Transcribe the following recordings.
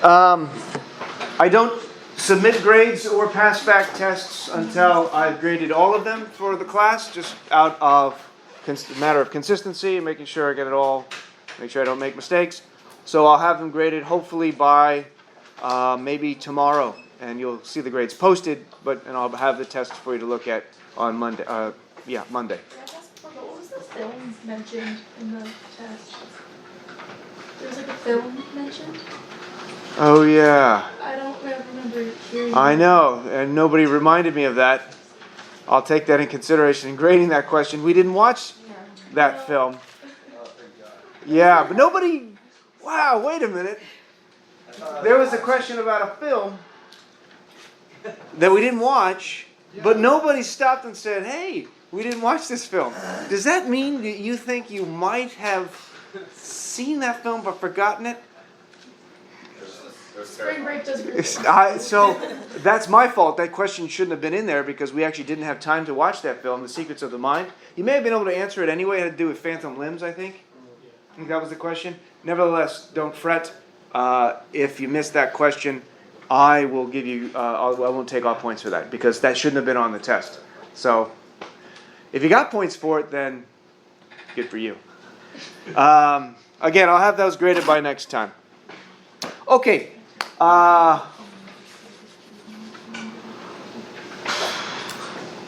I don't submit grades or pass fact tests until I've graded all of them for the class, just out of matter of consistency and making sure I get it all, make sure I don't make mistakes. So I'll have them graded hopefully by maybe tomorrow, and you'll see the grades posted, and I'll have the tests for you to look at on Monday. Monday. What was the film mentioned in the test? There was like a film mentioned? Oh yeah. I don't remember hearing I know, and nobody reminded me of that. I'll take that in consideration in grading that question. We didn't watch that film. Yeah, but nobody... Wow, wait a minute. There was a question about a film that we didn't watch, but nobody stopped and said, hey, we didn't watch this film. Does that mean that you think you might have seen that film but forgotten it? Spring break doesn't So that's my fault. That question shouldn't have been in there because we actually didn't have time to watch that film, The Secrets of the Mind. You may have been able to answer it anyway. It had to do with phantom limbs, I think. I think that was the question. Nevertheless, don't fret. If you missed that question, I will give you, I won't take off points for that because that shouldn't have been on the test. So if you got points for it, then good for you. Again, I'll have those graded by next time. Okay.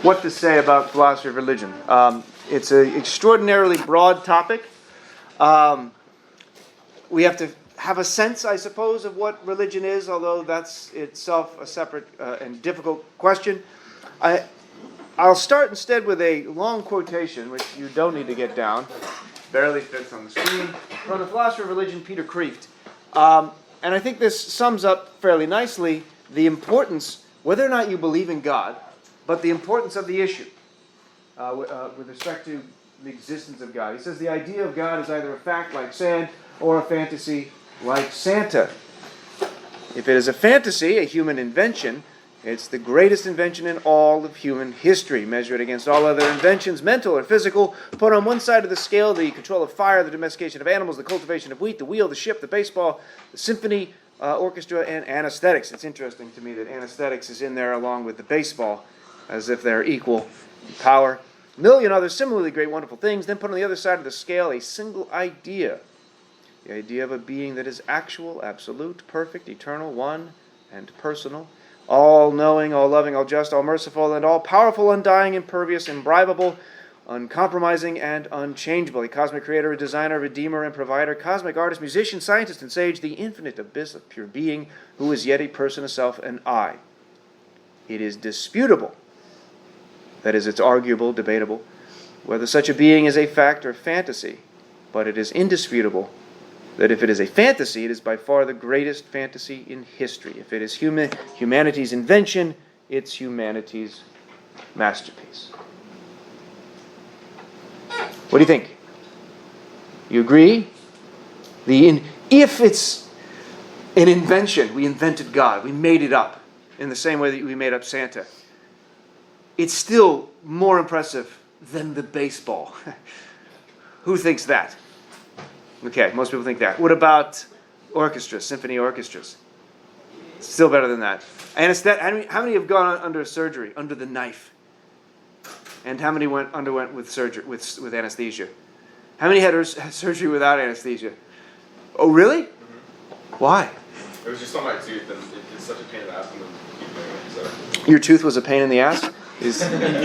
What to say about philosophy of religion? It's an extraordinarily broad topic. We have to have a sense, I suppose, of what religion is, although that's itself a separate and difficult question. I'll start instead with a long quotation, which you don't need to get down. Barely fits on the screen. From the philosopher of religion, Peter Kreeft. And I think this sums up fairly nicely the importance, whether or not you believe in God, but the importance of the issue with respect to the existence of God. He says the idea of God is either a fact like sand or a fantasy like Santa. If it is a fantasy, a human invention, it's the greatest invention in all of human history, measured against all other inventions, mental or physical. Put on one side of the scale the control of fire, the domestication of animals, the cultivation of wheat, the wheel, the ship, the baseball, the symphony, orchestra, and anesthetics. It's interesting to me that anesthetics is in there along with the baseball, as if they're equal in power. A million other similarly great, wonderful things. Then put on the other side of the scale a single idea. The idea of a being that is actual, absolute, perfect, eternal, one, and personal. All-knowing, all-loving, all-just, all-merciful, and all-powerful, undying, impervious, imbribable, uncompromising, and unchangeable. A cosmic creator, a designer, redeemer, and provider, cosmic artist, musician, scientist, and sage, the infinite abyss of pure being, who is yet a person, a self, an I. It is disputable, that is, it's arguable, debatable, whether such a being is a fact or fantasy, but it is indisputable that if it is a fantasy, it is by far the greatest fantasy in history. If it is humanity's invention, it's humanity's masterpiece. What do you think? You agree? If it's an invention, we invented God, we made it up in the same way that we made up Santa, it's still more impressive than the baseball. Who thinks that? Okay, most people think that. What about orchestras, symphony orchestras? Still better than that. How many have gone under surgery, under the knife? And how many underwent with surgery with anesthesia? How many had surgery without anesthesia? Oh, really? Mm-hmm. Why? It was just on my tooth, and it's such a pain in the ass to keep doing it. So. Your tooth was a pain in the ass?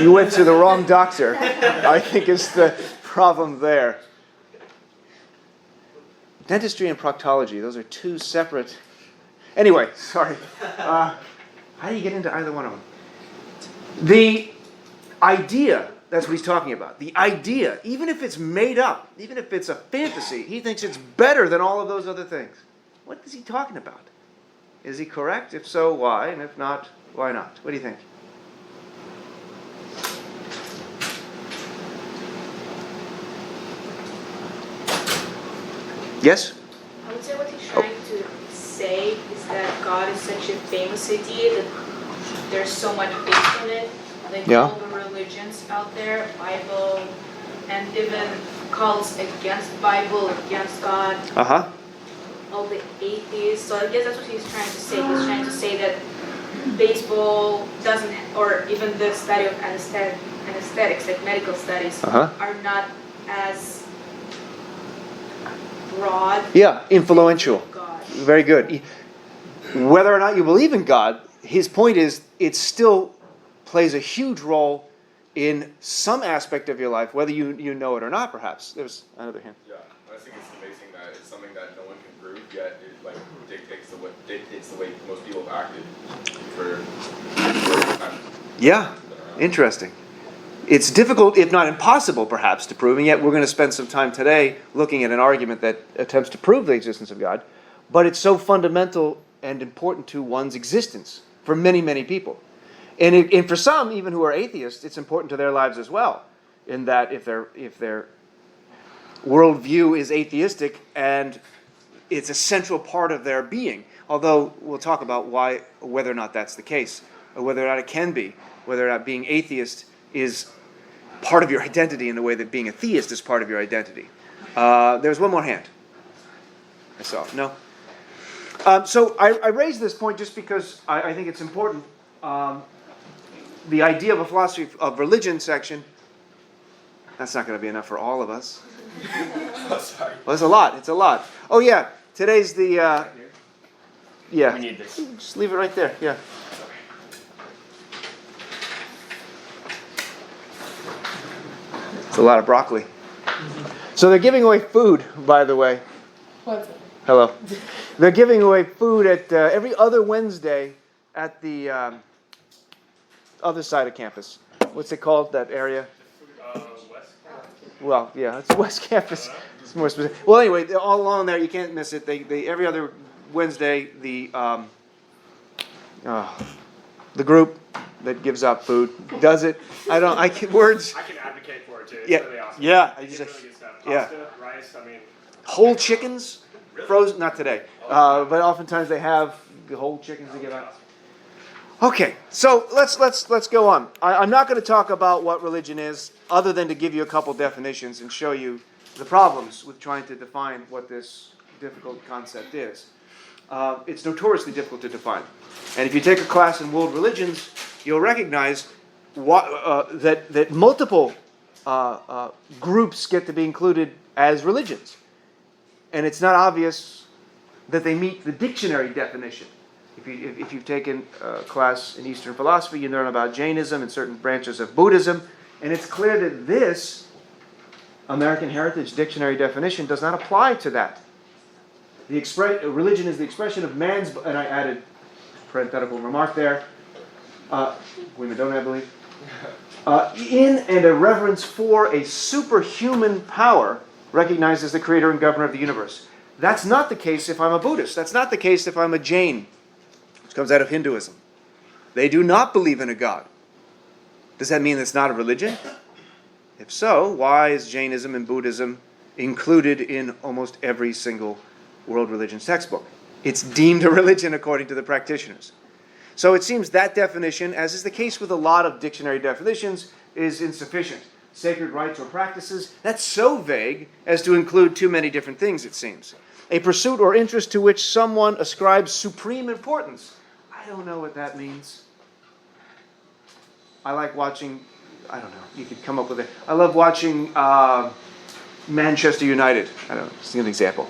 You went to the wrong doctor, I think is the problem there. Dentistry and proctology, those are two separate... Anyway, sorry. How do you get into either one of them? The idea, that's what he's talking about. The idea, even if it's made up, even if it's a fantasy, he thinks it's better than all of those other things. What is he talking about? Is he correct? If so, why? And if not, why not? What do you think? Yes? I would say what he's trying to say is that God is such a famous idea that there's so much based on it. Like all the religions out there, Bible, and even calls against Bible, against God. all the atheists. So I guess that's what he's trying to say. He's trying to say that baseball doesn't, or even the study of anesthetics, like medical studies, are not as broad. Yeah, influential. God. Very good. Whether or not you believe in God, his point is it still plays a huge role in some aspect of your life, whether you know it or not, perhaps. There's another hand. Yeah, I think it's amazing that it's something that no one can prove, yet it like dictates the way most people have acted for time. Yeah, interesting. It's difficult, if not impossible, perhaps, to prove, and yet we're going to spend some time today looking at an argument that attempts to prove the existence of God, but it's so fundamental and important to one's existence for many, many people. And for some, even who are atheists, it's important to their lives as well, in that if their worldview is atheistic and it's a central part of their being, although we'll talk about whether or not that's the case, or whether or not it can be, whether or not being atheist is part of your identity in the way that being a theist is part of your identity. There's one more hand. I saw. No? So I raised this point just because I think it's important. The idea of a philosophy of religion section, that's not going to be enough for all of us. Sorry. Well, it's a lot. It's a lot. Oh, yeah. Today's the... yeah. We need this. Just leave it right there. Yeah. It's a lot of broccoli. So they're giving away food, by the way. What's it? Hello. They're giving away food at every other Wednesday at the other side of campus. What's it called, that area? West. Well, yeah, it's West Campus. It's more specific. Well, anyway, they're all along there. You can't miss it. They every other Wednesday, the group that gives out food does it. Words. I can advocate for it too. It's Yeah, really awesome. yeah. It's really good stuff. Yeah. Pasta, rice, I mean. Whole chickens, frozen. Not today, but oftentimes they have the whole chickens to give out. Okay, so let's go on. I'm not going to talk about what religion is, other than to give you a couple definitions and show you the problems with trying to define what this difficult concept is. It's notoriously difficult to define, and if you take a class in world religions, you'll recognize that multiple groups get to be included as religions, and it's not obvious that they meet the dictionary definition. If you've taken a class in Eastern philosophy, you learn about Jainism and certain branches of Buddhism, and it's clear that this American Heritage Dictionary definition does not apply to that. Religion is the expression of man's, and I added a parenthetical remark there, women don't, I believe, in and a reverence for a superhuman power recognized as the creator and governor of the universe. That's not the case if I'm a Buddhist. That's not the case if I'm a Jain, which comes out of Hinduism. They do not believe in a God. Does that mean it's not a religion? If so, why is Jainism and Buddhism included in almost every single world religions textbook? It's deemed a religion according to the practitioners. So it seems that definition, as is the case with a lot of dictionary definitions, is insufficient. Sacred rites or practices, that's so vague as to include too many different things, it seems. A pursuit or interest to which someone ascribes supreme importance. I don't know what that means. I like watching, I don't know, you could come up with it. I love watching Manchester United. I don't know, just an example.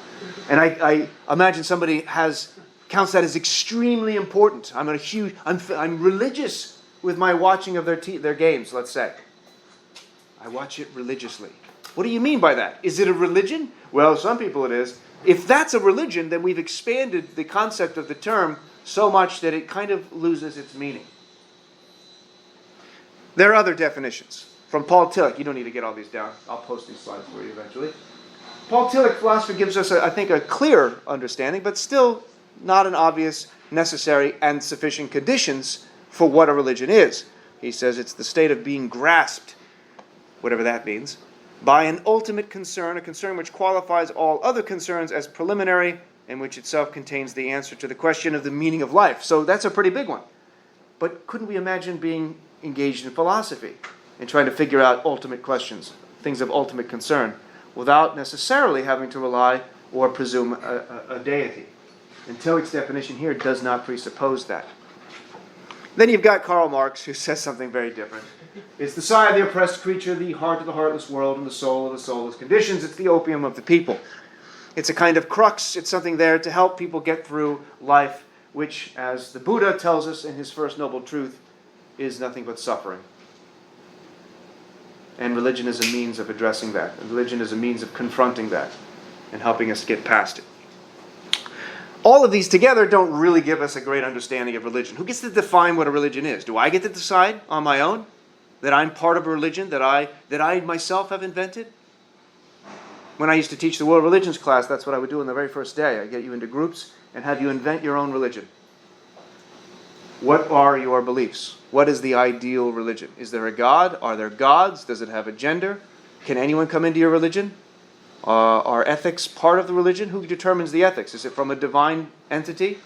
And I imagine somebody counts that as extremely important. I'm religious with my watching of their games, let's say. I watch it religiously. What do you mean by that? Is it a religion? Well, some people it is. If that's a religion, then we've expanded the concept of the term so much that it kind of loses its meaning. There are other definitions. From Paul Tillich. You don't need to get all these down. I'll post these slides for you eventually. Paul Tillich philosophy gives us, I think, a clear understanding, but still not an obvious, necessary, and sufficient conditions for what a religion is. He says it's the state of being grasped, whatever that means, by an ultimate concern, a concern which qualifies all other concerns as preliminary, and which itself contains the answer to the question of the meaning of life. So that's a pretty big one. But couldn't we imagine being engaged in philosophy and trying to figure out ultimate questions, things of ultimate concern, without necessarily having to rely or presume a deity. And Tillich's definition here does not presuppose that. Then you've got Karl Marx, who says something very different. It's the sigh of the oppressed creature, the heart of the heartless world, and the soul of the soulless conditions. It's the opium of the people. It's a kind of crux. It's something there to help people get through life, which, as the Buddha tells us in his first noble truth, is nothing but suffering. And religion is a means of addressing that. And religion is a means of confronting that and helping us get past it. All of these together don't really give us a great understanding of religion. Who gets to define what a religion is? Do I get to decide on my own that I'm part of a religion that I myself have invented? When I used to teach the world religions class, that's what I would do on the very first day. I'd get you into groups and have you invent your own religion. What are your beliefs? What is the ideal religion? Is there a God? Are there gods? Does it have a gender? Can anyone come into your religion? Are ethics part of the religion? Who determines the ethics? Is it from a divine entity?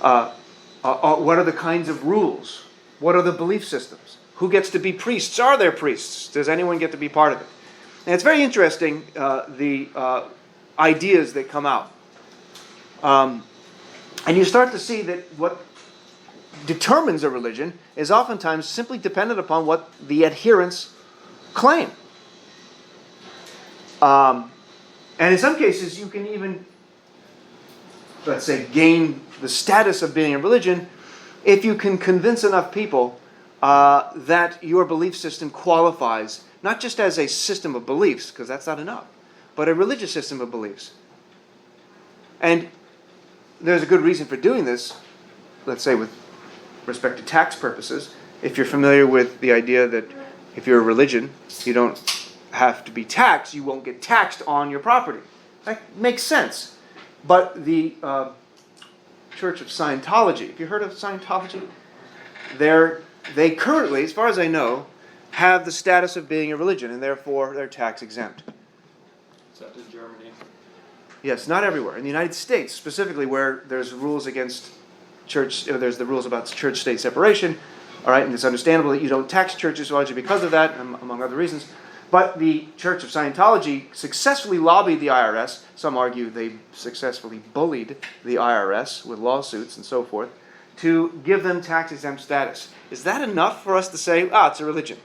What are the kinds of rules? What are the belief systems? Who gets to be priests? Are there priests? Does anyone get to be part of it? And it's very interesting, the ideas that come out. And you start to see that what determines a religion is oftentimes simply dependent upon what the adherents claim. And in some cases, you can even, let's say, gain the status of being a religion if you can convince enough people that your belief system qualifies not just as a system of beliefs, because that's not enough, but a religious system of beliefs. And there's a good reason for doing this, let's say with respect to tax purposes. If you're familiar with the idea that if you're a religion, you don't have to be taxed, you won't get taxed on your property. That makes sense. But the Church of Scientology, have you heard of Scientology? They currently, as far as I know, have the status of being a religion, and therefore they're tax exempt. Except in Germany. Yes, not everywhere. In the United States, specifically, where there's rules against church, there's the rules about church-state separation, all right, and it's understandable that you don't tax churches largely because of that, among other reasons. But the Church of Scientology successfully lobbied the IRS. Some argue they successfully bullied the IRS with lawsuits and so forth to give them tax-exempt status. Is that enough for us to say, it's a religion?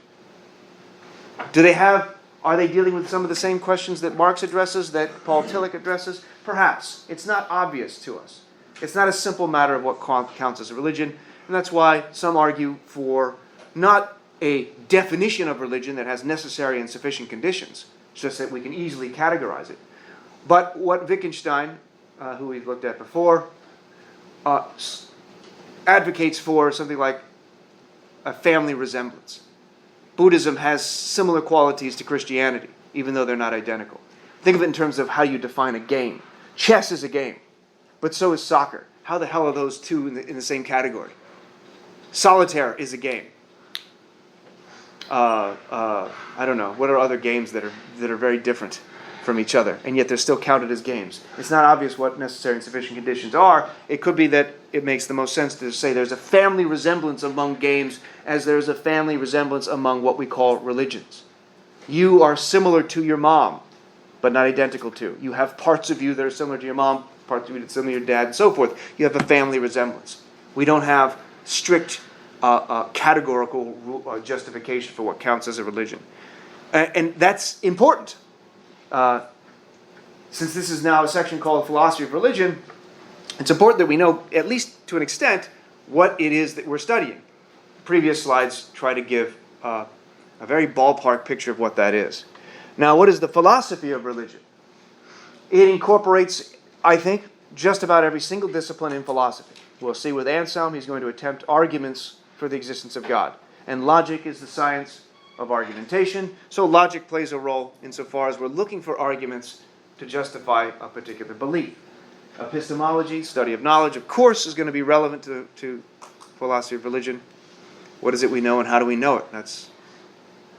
Are they dealing with some of the same questions that Marx addresses, that Paul Tillich addresses? Perhaps. It's not obvious to us. It's not a simple matter of what counts as a religion, and that's why some argue for not a definition of religion that has necessary and sufficient conditions, just that we can easily categorize it. But what Wittgenstein, who we've looked at before, advocates for something like a family resemblance. Buddhism has similar qualities to Christianity, even though they're not identical. Think of it in terms of how you define a game. Chess is a game, but so is soccer. How the hell are those two in the same category? Solitaire is a game. I don't know. What are other games that are very different from each other, and yet they're still counted as games? It's not obvious what necessary and sufficient conditions are. It could be that it makes the most sense to say there's a family resemblance among games as there's a family resemblance among what we call religions. You are similar to your mom, but not identical to. You have parts of you that are similar to your mom, parts of you that are similar to your dad, and so forth. You have a family resemblance. We don't have strict categorical justification for what counts as a religion. And that's important. Since this is now a section called Philosophy of Religion, it's important that we know, at least to an extent, what it is that we're studying. Previous slides try to give a very ballpark picture of what that is. Now, what is the philosophy of religion? It incorporates, I think, just about every single discipline in philosophy. We'll see with Anselm, he's going to attempt arguments for the existence of God. And logic is the science of argumentation. So logic plays a role insofar as we're looking for arguments to justify a particular belief. Epistemology, study of knowledge, of course, is going to be relevant to philosophy of religion. What is it we know and how do we know it? That's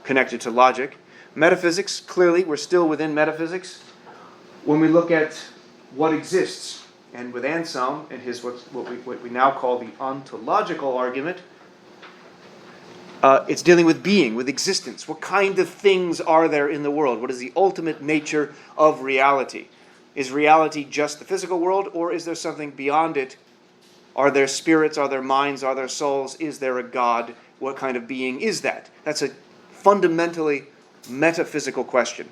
connected to logic. Metaphysics, clearly, we're still within metaphysics. When we look at what exists, and with Anselm and his what we now call the ontological argument, It's dealing with being, with existence. What kind of things are there in the world? What is the ultimate nature of reality? Is reality just the physical world, or is there something beyond it? Are there spirits? Are there minds? Are there souls? Is there a God? What kind of being is that? That's a fundamentally metaphysical question.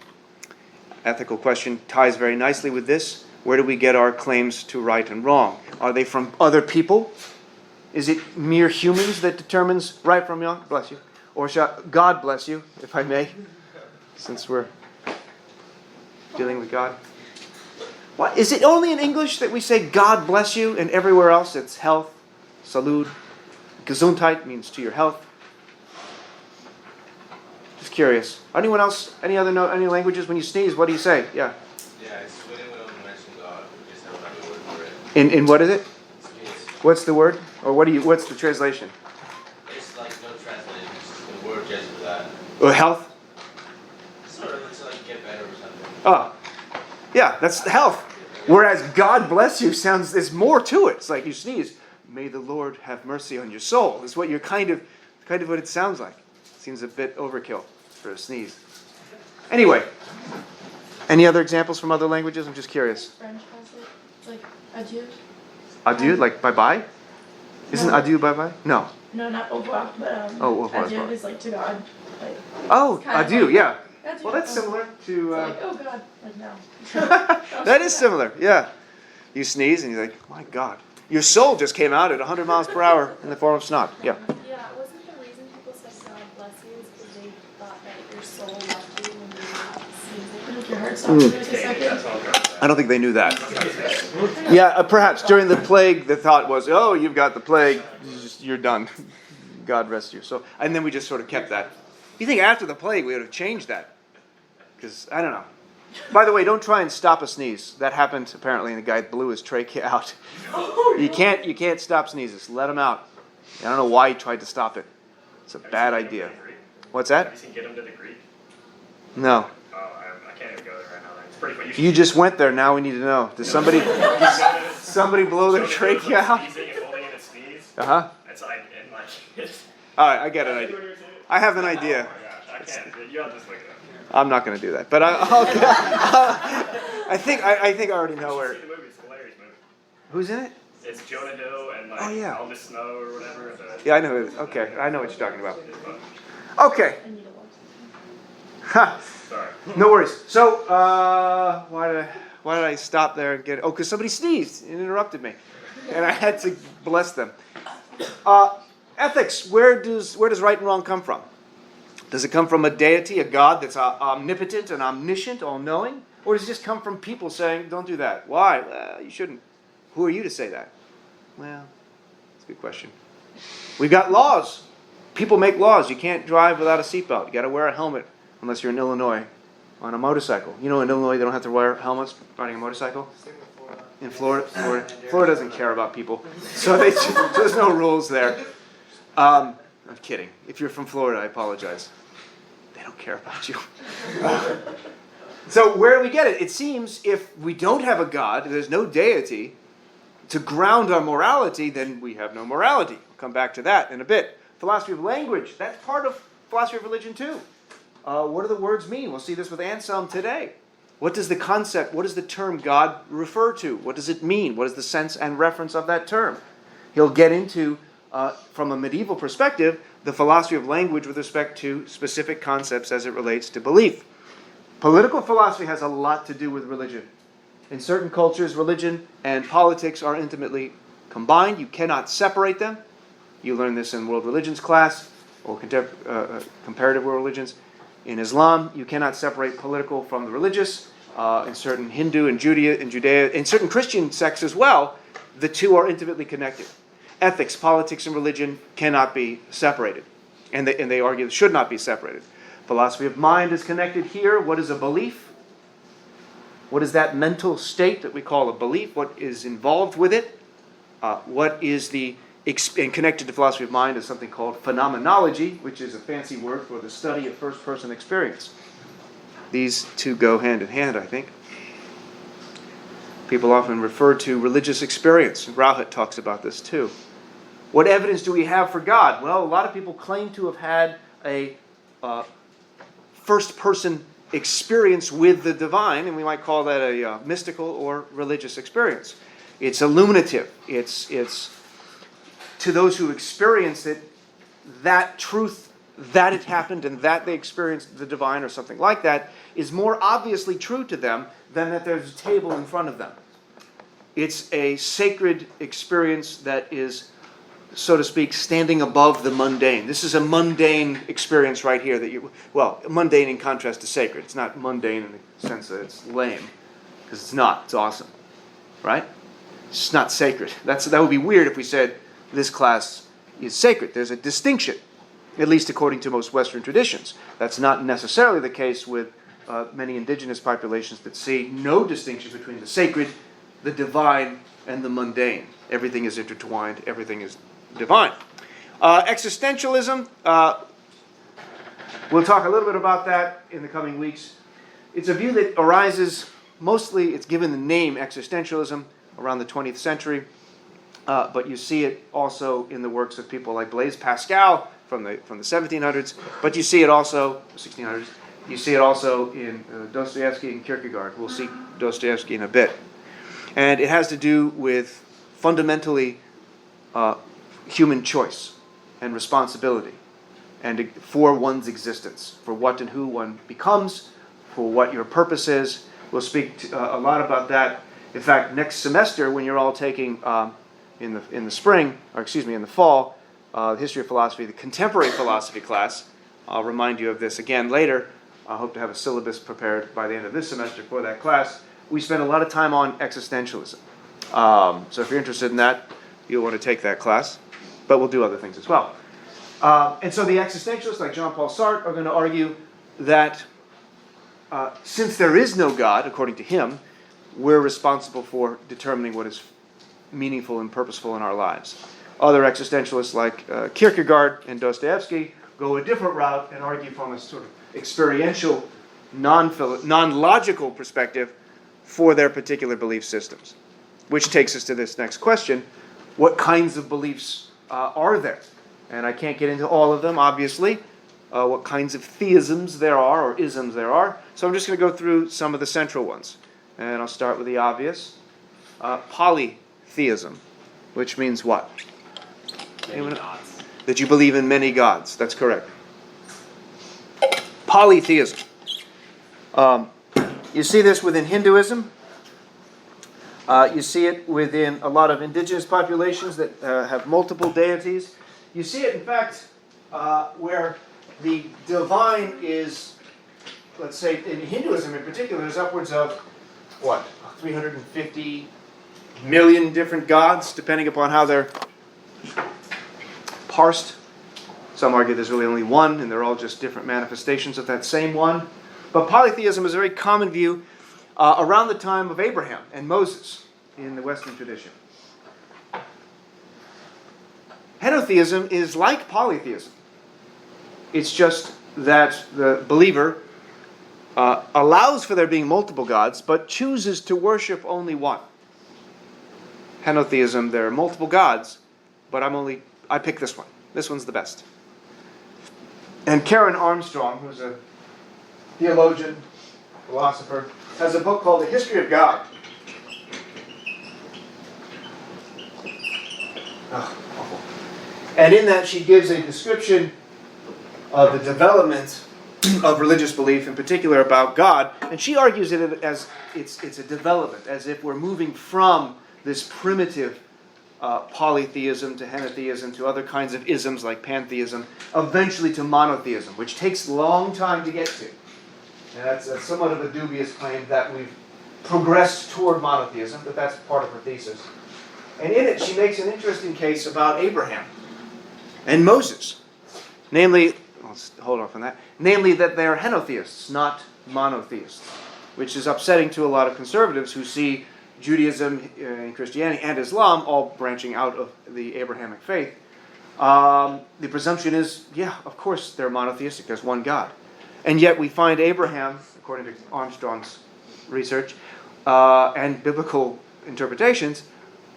Ethical question ties very nicely with this. Where do we get our claims to right and wrong? Are they from other people? Is it mere humans that determines right from wrong? Bless you. Or shall God bless you, if I may, since we're dealing with God. What, is it only in English that we say God bless you, and everywhere else it's health, salud, gesundheit means to your health? Just curious. Anyone else? Any languages? When you sneeze, what do you say? Yeah. Yeah, it's when we don't mention God, we just have another word for it. In what is it? Sneeze. What's the word? Or what's the translation? It's like no translation, it's just the word just for that. Or health? Sort of, it's like get better or something. Oh. Yeah, that's health. Whereas God bless you sounds, there's more to it. It's like you sneeze, may the Lord have mercy on your soul. Is what you're kind of what it sounds like. Seems a bit overkill for a sneeze. Anyway, any other examples from other languages? I'm just curious. French has it. It's like adieu. Adieu, like bye-bye? Isn't No. adieu bye-bye? No. No, not au revoir, but Oh, au revoir. adieu is like to God. Like, Oh, It's kind of adieu, like- yeah. adieu. Well, that's Oh. similar to... It's like, oh God, like no. that is similar, yeah. You sneeze and you're like, my God. Your soul just came out at 100 miles per hour in the form of snot. Yeah. Yeah, wasn't the reason people said God bless you is because they thought that your soul left you when you were sneezing? Like your heart stops for like a second. I don't think they knew that. Yeah, perhaps during the plague, the thought was, oh, you've got the plague, you're done. God rest you. So, and then we just sort of kept that. You think after the plague we would have changed that? Because, I don't know. By the way, don't try and stop a sneeze. That happened apparently, and the guy blew his trachea out. You can't stop sneezes. Let them out. I don't know why he tried to stop it. It's a bad idea. What's Have that? you seen Get Him to the Greek? No. Oh, I can't even go there right now. It's pretty funny. You just went there. Now we need to know. Does somebody blow their trachea out? Sneezing and holding in a sneeze. Uh-huh. It's like, and like, it's... All right, I get an idea. I have an idea. Oh my gosh, I can't. You'll just look it up. I'm not going to do that, but I think I already know where. See the movie, it's a hilarious movie. Who's in it? It's Jonah Hill and like Oh, yeah. Elvis Snow or whatever. Yeah, I know. Okay, I know what you're talking about. It's fun. Okay. I need to watch Ha. Sorry. No worries. So why did I stop there and get? Oh, because somebody sneezed and interrupted me, and I had to bless them. Ethics. Where does right and wrong come from? Does it come from a deity, a God that's omnipotent and omniscient, all-knowing? Or does it just come from people saying, don't do that? Why? Well, you shouldn't. Who are you to say that? Well, that's a good question. We've got laws. People make laws. You can't drive without a seatbelt. You got to wear a helmet unless you're in Illinois on a motorcycle. You know in Illinois they don't have to wear helmets riding a motorcycle? In Florida doesn't care about people. So there's no rules there. I'm kidding. If you're from Florida, I apologize. They don't care about you. So where do we get it? It seems if we don't have a God, there's no deity to ground our morality, then we have no morality. We'll come back to that in a bit. Philosophy of language, that's part of philosophy of religion too. What do the words mean? We'll see this with Anselm today. What does the concept, what does the term God refer to? What does it mean? What is the sense and reference of that term? He'll get into, from a medieval perspective, the philosophy of language with respect to specific concepts as it relates to belief. Political philosophy has a lot to do with religion. In certain cultures, religion and politics are intimately combined. You cannot separate them. You learn this in world religions class or comparative world religions. In Islam, you cannot separate political from the religious. In certain Hindu and Judea, in certain Christian sects as well, the two are intimately connected. Ethics, politics, and religion cannot be separated. And they argue it should not be separated. Philosophy of mind is connected here. What is a belief? What is that mental state that we call a belief? What is involved with it? And connected to philosophy of mind is something called phenomenology, which is a fancy word for the study of first-person experience. These two go hand in hand, I think. People often refer to religious experience. Rauhat talks about this too. What evidence do we have for God? Well, a lot of people claim to have had a first-person experience with the divine, and we might call that a mystical or religious experience. It's illuminative. It's to those who experienced it, that truth, that it happened and that they experienced the divine or something like that, is more obviously true to them than that there's a table in front of them. It's a sacred experience that is, so to speak, standing above the mundane. This is a mundane experience right here mundane in contrast to sacred. It's not mundane in the sense that it's lame, because it's not. It's awesome, right? It's not sacred. That would be weird if we said this class is sacred. There's a distinction, at least according to most Western traditions. That's not necessarily the case with many indigenous populations that see no distinction between the sacred, the divine, and the mundane. Everything is intertwined. Everything is divine. Existentialism, we'll talk a little bit about that in the coming weeks. It's a view that arises, mostly it's given the name existentialism around the 20th century, but you see it also in the works of people like Blaise Pascal from the 1700s, but you see it also, 1600s, you see it also in Dostoevsky and Kierkegaard. We'll see Dostoevsky in a bit. And it has to do with fundamentally human choice and responsibility and for one's existence, for what and who one becomes, for what your purpose is. We'll speak a lot about that. In fact, next semester, when you're all taking in the spring, or excuse me, in the fall, the history of philosophy, the contemporary philosophy class, I'll remind you of this again later. I hope to have a syllabus prepared by the end of this semester for that class. We spend a lot of time on existentialism. So if you're interested in that, you'll want to take that class. But we'll do other things as well. And so the existentialists, like Jean-Paul Sartre, are going to argue that since there is no God, according to him, we're responsible for determining what is meaningful and purposeful in our lives. Other existentialists, like Kierkegaard and Dostoevsky, go a different route and argue from a sort of experiential, non-logical perspective for their particular belief systems. Which takes us to this next question. What kinds of beliefs are there? And I can't get into all of them, obviously. What kinds of theisms there are, or isms there are. So I'm just going to go through some of the central ones. And I'll start with the obvious. Polytheism, which means what? Many gods. That you believe in many gods. That's correct. Polytheism. You see this within Hinduism. You see it within a lot of indigenous populations that have multiple deities. You see it, in fact, where the divine is, let's say, in Hinduism in particular, there's upwards of, 350 million different gods, depending upon how they're parsed. Some argue there's really only one, and they're all just different manifestations of that same one. But polytheism is a very common view around the time of Abraham and Moses in the Western tradition. Henotheism is like polytheism. It's just that the believer allows for there being multiple gods, but chooses to worship only one. Henotheism, there are multiple gods, but I pick this one. This one's the best. And Karen Armstrong, who's a theologian, philosopher, has a book called The History of God. Awful. And in that she gives a description of the development of religious belief, in particular about God, and she argues it as it's a development, as if we're moving from this primitive polytheism to henotheism to other kinds of isms like pantheism, eventually to monotheism, which takes a long time to get to. And that's somewhat of a dubious claim that we've progressed toward monotheism, but that's part of her thesis. And in it, she makes an interesting case about Abraham and Moses. Namely, let's hold off on that. Namely, that they're henotheists, not monotheists, which is upsetting to a lot of conservatives who see Judaism and Christianity and Islam all branching out of the Abrahamic faith. The presumption is, yeah, of course they're monotheistic. There's one God. And yet we find Abraham, according to Armstrong's research and biblical interpretations,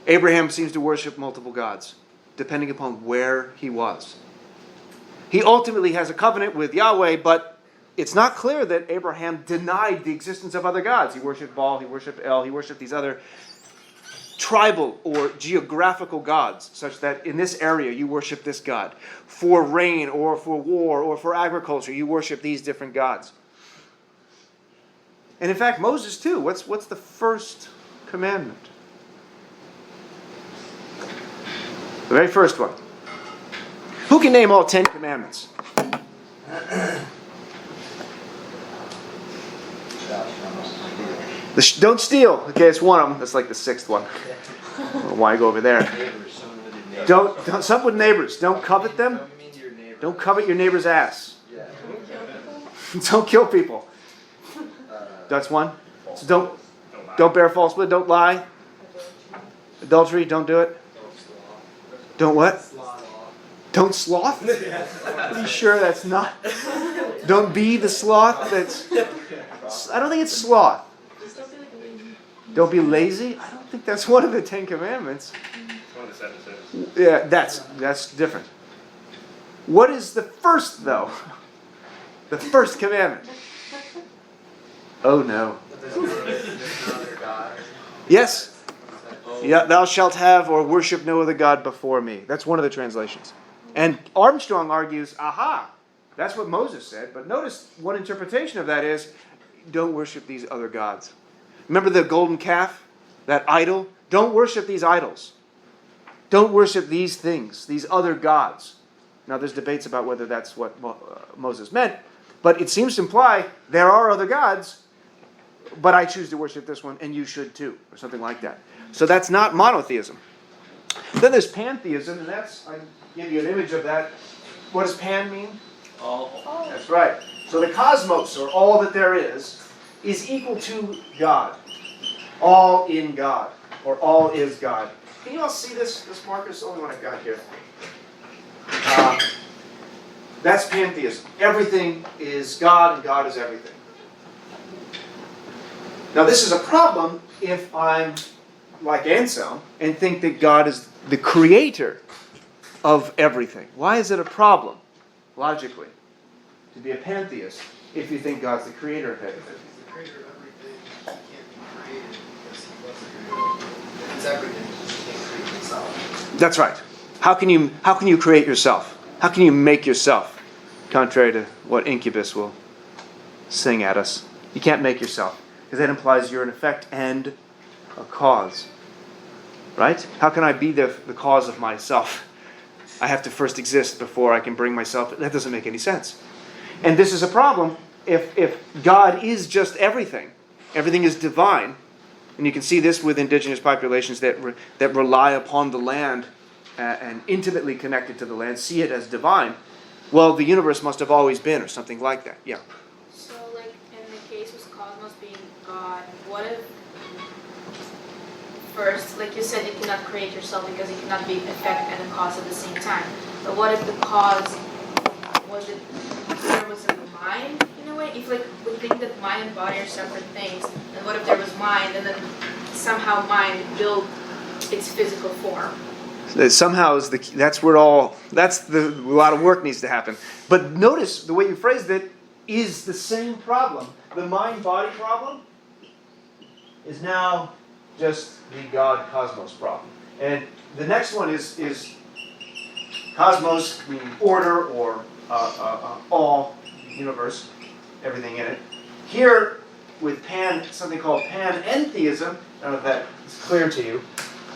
Abraham seems to worship multiple gods. depending upon where he was. He ultimately has a covenant with Yahweh, but it's not clear that Abraham denied the existence of other gods. He worshipped Baal, he worshipped El, he worshipped these other tribal or geographical gods, such that in this area you worship this god. For rain or for war or for agriculture, you worship these different gods. And in fact, Moses too. What's the first commandment? The very first one. Who can name all 10 commandments? Don't steal. Okay, it's one of them. That's like the 6th one. Why go over there? Don't sup with neighbors. Don't covet them. Don't covet your neighbor's ass. Don't kill people. That's one. So don't bear false witness. Don't lie. Adultery. Don't do it. Don't what? Don't sloth? Are you sure that's not? Don't be the sloth. I don't think it's sloth. Just don't be like a lazy. Don't be lazy. I don't think that's one of the 10 commandments. One of the 7 sins. Yeah, that's different. What is the first though? The first commandment. Oh no. Yes. Yeah, thou shalt have or worship no other God before me. That's one of the translations. And Armstrong argues, aha, that's what Moses said. But notice one interpretation of that is, don't worship these other gods. Remember the golden calf, that idol? Don't worship these idols. Don't worship these things, these other gods. Now there's debates about whether that's what Moses meant, but it seems to imply there are other gods, but I choose to worship this one, and you should too, or something like that. So that's not monotheism. Then there's pantheism, and I give you an image of that. What does pan mean? All. That's right. So the cosmos, or all that there is equal to God. All in God, or all is God. Can you all see this? This marker is the only one I've got here. That's pantheism. Everything is God, and God is everything. Now this is a problem if I'm like Anselm and think that God is the creator of everything. Why is it a problem, logically, to be a pantheist if you think God's the creator of everything? He's the creator of everything. He can't be created because he wasn't created. If he's everything, he can't create himself. That's right. How can you create yourself? How can you make yourself? Contrary to what Incubus will sing at us. You can't make yourself, because that implies you're an effect and a cause. Right? How can I be the cause of myself? I have to first exist before I can bring myself. That doesn't make any sense. And this is a problem if God is just everything. Everything is divine. And you can see this with indigenous populations that rely upon the land and intimately connected to the land, see it as divine. Well, the universe must have always been, or something like that. Yeah. So, like, in the case with cosmos being God, what if first, like you said, you cannot create yourself because you cannot be effect and a cause at the same time. But what if the cause there was a mind in a way? If like we think that mind and body are separate things, then what if there was mind and then somehow mind built its physical form? Somehow that's a lot of work needs to happen. But notice the way you phrased it is the same problem. The mind-body problem is now just the God-cosmos problem. And the next one is cosmos, meaning order or all, universe, everything in it. Here, with something called panentheism, I don't know if that is clear to you,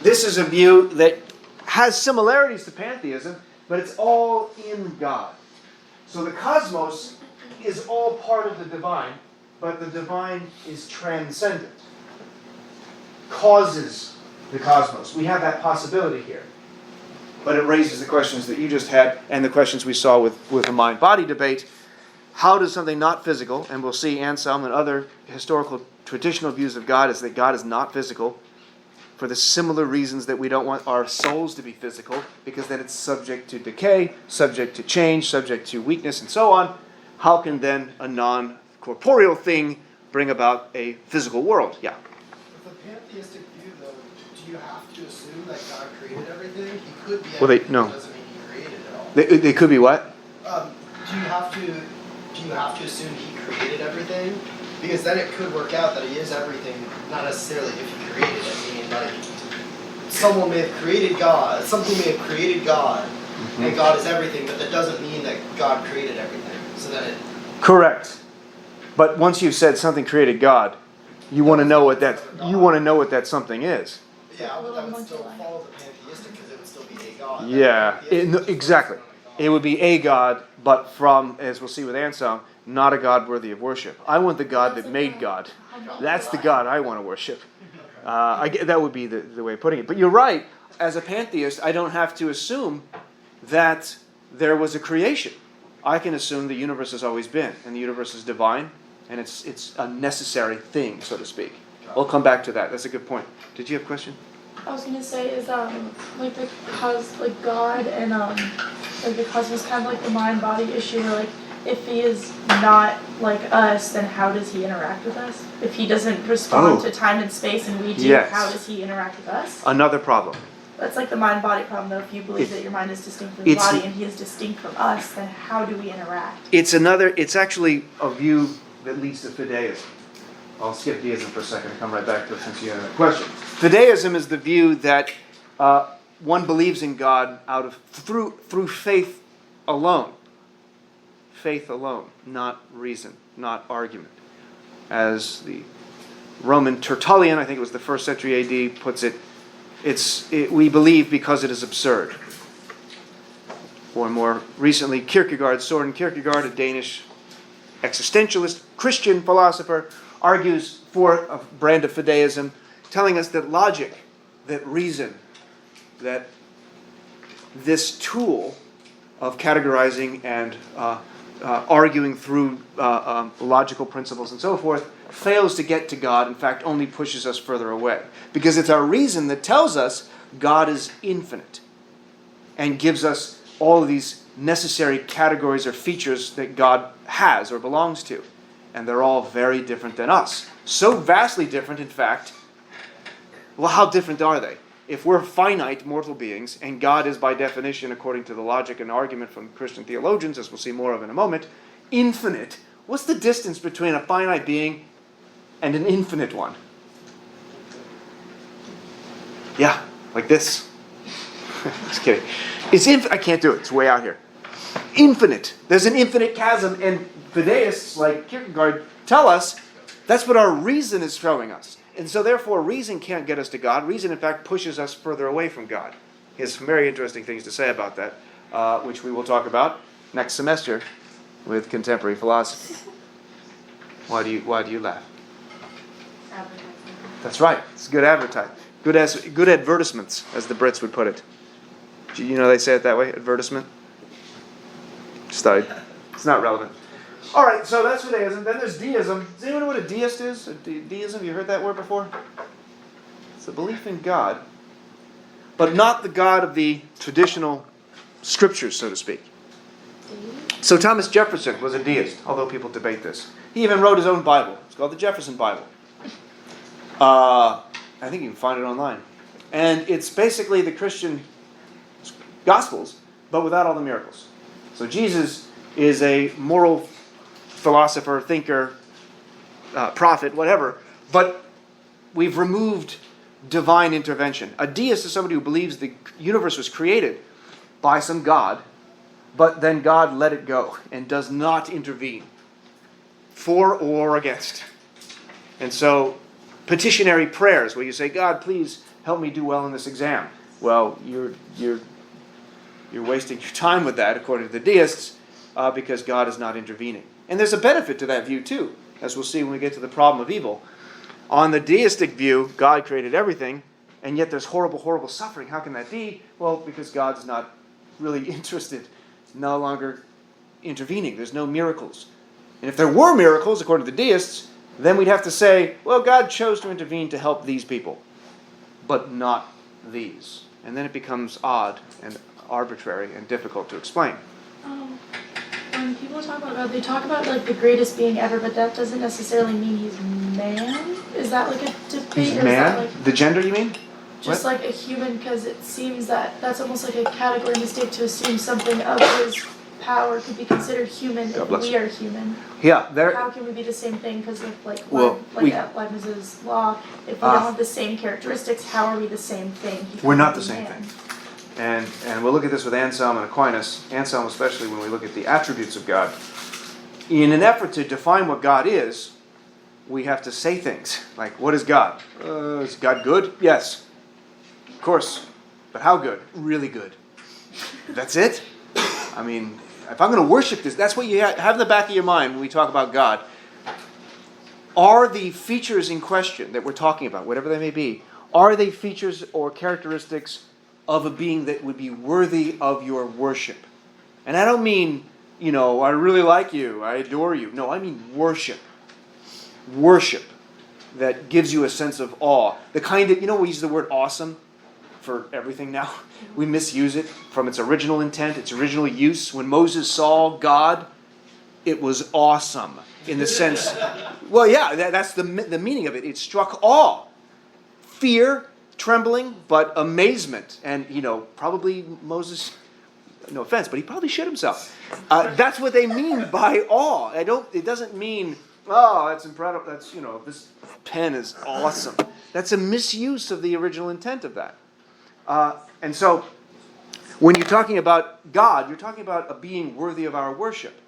this is a view that has similarities to pantheism, but it's all in God. So the cosmos is all part of the divine, but the divine is transcendent. Causes the cosmos. We have that possibility here. But it raises the questions that you just had and the questions we saw with the mind-body debate. How does something not physical, and we'll see Anselm and other historical traditional views of God is that God is not physical, for the similar reasons that we don't want our souls to be physical, because then it's subject to decay, subject to change, subject to weakness, and so on. How can then a non-corporeal thing bring about a physical world? Yeah. With a pantheistic view, though, do do you have to assume that God created everything? He could be Well, everything, no. but doesn't mean he created it all. They could be what? Do you have to assume he created everything? Because then it could work out that he is everything, not necessarily if he created it. I mean, like, someone may have created God, something may have created God, and God is everything, but that doesn't mean that God created everything. So that it... Correct. But once you've said something created God, you want to know what that something is. Yeah, but that would still follow the pantheistic because it would still be a God. Yeah, exactly. It would be a God, but from, as we'll see with Anselm, not a God worthy of worship. I want the God that made God. That's the God I want to worship. That would be the way of putting it. But you're right. As a pantheist, I don't have to assume that there was a creation. I can assume the universe has always been, and the universe is divine, and it's a necessary thing, so to speak. We'll come back to that. That's a good point. Did you have a question? I was gonna say is like the God and like the cosmos kind of like the mind body issue where like if he is not like us, then how does he interact with us? If he doesn't respond to time and space and we do, Yes. how does he interact with us? Another problem. That's like the mind body problem though. If you believe that your mind is distinct from the body and he is distinct from us, then how do we interact? It's actually a view that leads to fideism. I'll skip deism for a second and come right back to it since you had a question. Fideism is the view that one believes in God through faith alone. Faith alone, not reason, not argument. As the Roman Tertullian, I think it was the 1st century AD, puts it, we believe because it is absurd. Or more recently, Søren Kierkegaard, a Danish existentialist Christian philosopher, argues for a brand of fideism, telling us that logic, that reason, that this tool of categorizing and arguing through logical principles and so forth fails to get to God, in fact, only pushes us further away. Because it's our reason that tells us God is infinite and gives us all of these necessary categories or features that God has or belongs to. And they're all very different than us. So vastly different, in fact. Well, how different are they? If we're finite mortal beings, and God is by definition, according to the logic and argument from Christian theologians, as we'll see more of in a moment, infinite, what's the distance between a finite being and an infinite one? Yeah, like this. Just kidding. I can't do it. It's way out here. Infinite. There's an infinite chasm, and fideists like Kierkegaard tell us that's what our reason is showing us. And so therefore reason can't get us to God. Reason in fact pushes us further away from God. He has some very interesting things to say about that, which we will talk about next semester with contemporary philosophy. Why do you laugh? Advertising. That's right. It's good advertising. Good advertisements, as the Brits would put it. You know they say it that way, advertisement? Studied. It's not relevant. All right, so that's fideism. Then there's deism. Does anyone know what a deist is? Deism, you heard that word before? It's a belief in God, but not the God of the traditional scriptures, so to speak. So Thomas Jefferson was a deist, although people debate this. He even wrote his own Bible. It's called the Jefferson Bible. I think you can find it online. And it's basically the Christian Gospels, but without all the miracles. So Jesus is a moral philosopher, thinker, prophet, whatever, but we've removed divine intervention. A deist is somebody who believes the universe was created by some God, but then God let it go and does not intervene for or against. And so petitionary prayers where you say, God, please help me do well in this exam. Well, you're wasting your time with that, according to the deists, because God is not intervening. And there's a benefit to that view too, as we'll see when we get to the problem of evil. On the deistic view, God created everything, and yet there's horrible, horrible suffering. How can that be? Well, because God's not really interested, no longer intervening. There's no miracles. And if there were miracles, according to the deists, then we'd have to say, well, God chose to intervene to help these people, but not these. And then it becomes odd and arbitrary and difficult to explain. When people talk about God, they talk about like the greatest being ever, but that doesn't necessarily mean he's man. Is that like a debate? He's or man? Is that The gender, you mean? just What? like a human, because it seems that that's almost like a category mistake to assume something of his power could be considered human God if bless we you. are human. Yeah, there. How can we be the same thing? Because of Well, we- Leibniz's law, if we Ah. don't have the same characteristics, how are we the same thing? He We're not can't the be same man. thing. And we'll look at this with Anselm and Aquinas. Anselm especially when we look at the attributes of God. In an effort to define what God is, we have to say things like, what is God? Is God good? Yes. Of course. But how good? Really good. That's it? I mean, if I'm going to worship this, that's what you have in the back of your mind when we talk about God. Are the features in question that we're talking about, whatever they may be, are they features or characteristics of a being that would be worthy of your worship? And I don't mean, I really like you, I adore you. No, I mean worship. Worship that gives you a sense of awe. The kind of, we use the word awesome for everything now. We misuse it from its original intent, its original use. When Moses saw God, it was awesome in the sense, well, yeah, that's the meaning of it. It struck awe. Fear, trembling, but amazement. And, probably Moses, no offense, but he probably shit himself. That's what they mean by awe. It doesn't mean, oh, that's incredible. That's, this pen is awesome. That's a misuse of the original intent of that. And so, when you're talking about God, you're talking about a being worthy of our worship.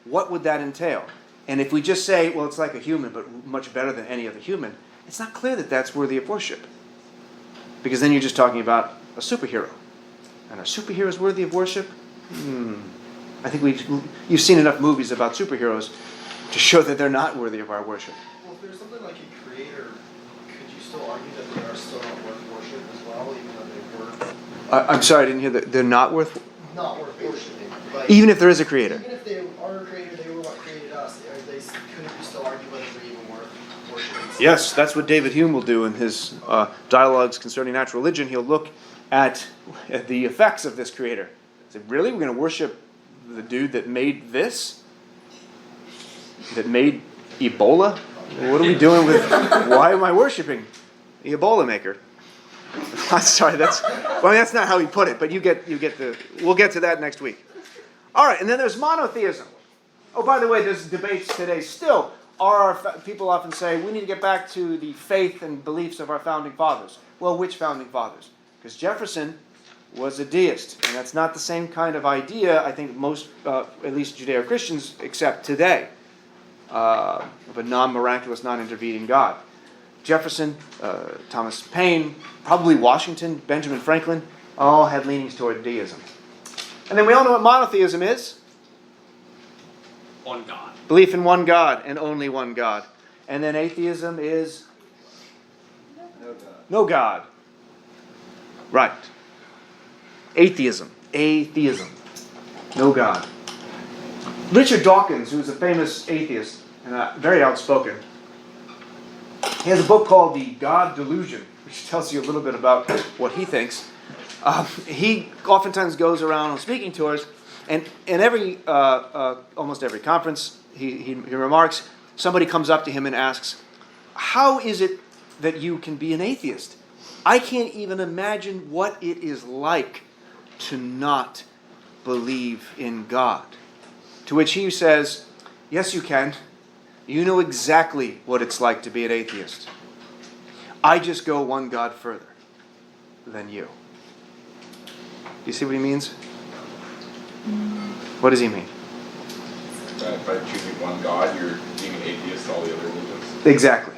What would that entail? And if we just say, well, it's like a human, but much better than any other human, it's not clear that that's worthy of worship. Because then you're just talking about a superhero. And are superheroes worthy of worship? I think you've seen enough movies about superheroes to show that they're not worthy of our worship. Well, if there's something like a creator, could you still argue that they are still not worth worship as well, even though they were I'm sorry, I didn't hear that. They're not worth... not worth worshiping? Like, Even if there is a creator. even if they are a creator, they were what created us. Couldn't you still argue whether they're even worth worshiping? Yes, that's what David Hume will do in his dialogues concerning natural religion. He'll look at the effects of this creator. Say, really? We're going to worship the dude that made this? That made Ebola? What are we doing with... Why am I worshiping the Ebola maker? I'm sorry, that's not how he put it, but you get the... We'll get to that next week. All right, and then there's monotheism. Oh, by the way, there's debates today still. People often say, we need to get back to the faith and beliefs of our founding fathers. Well, which founding fathers? Because Jefferson was a deist, and that's not the same kind of idea I think most, at least Judeo-Christians, accept today, of a non-miraculous, non-intervening God. Jefferson, Thomas Paine, probably Washington, Benjamin Franklin, all had leanings toward deism. And then we all know what monotheism is. One God. Belief in one God and only one God. And then atheism is no God. Right. Atheism. No God. Richard Dawkins, who's a famous atheist and very outspoken, he has a book called The God Delusion, which tells you a little bit about what he thinks. He oftentimes goes around on speaking tours, and in almost every conference, he remarks, somebody comes up to him and asks, how is it that you can be an atheist? I can't even imagine what it is like to not believe in God. To which he says, yes, you can. You know exactly what it's like to be an atheist. I just go one God further than you. Do you see what he means? What does he mean? That by choosing one God, you're being an atheist to all the other religions. Exactly.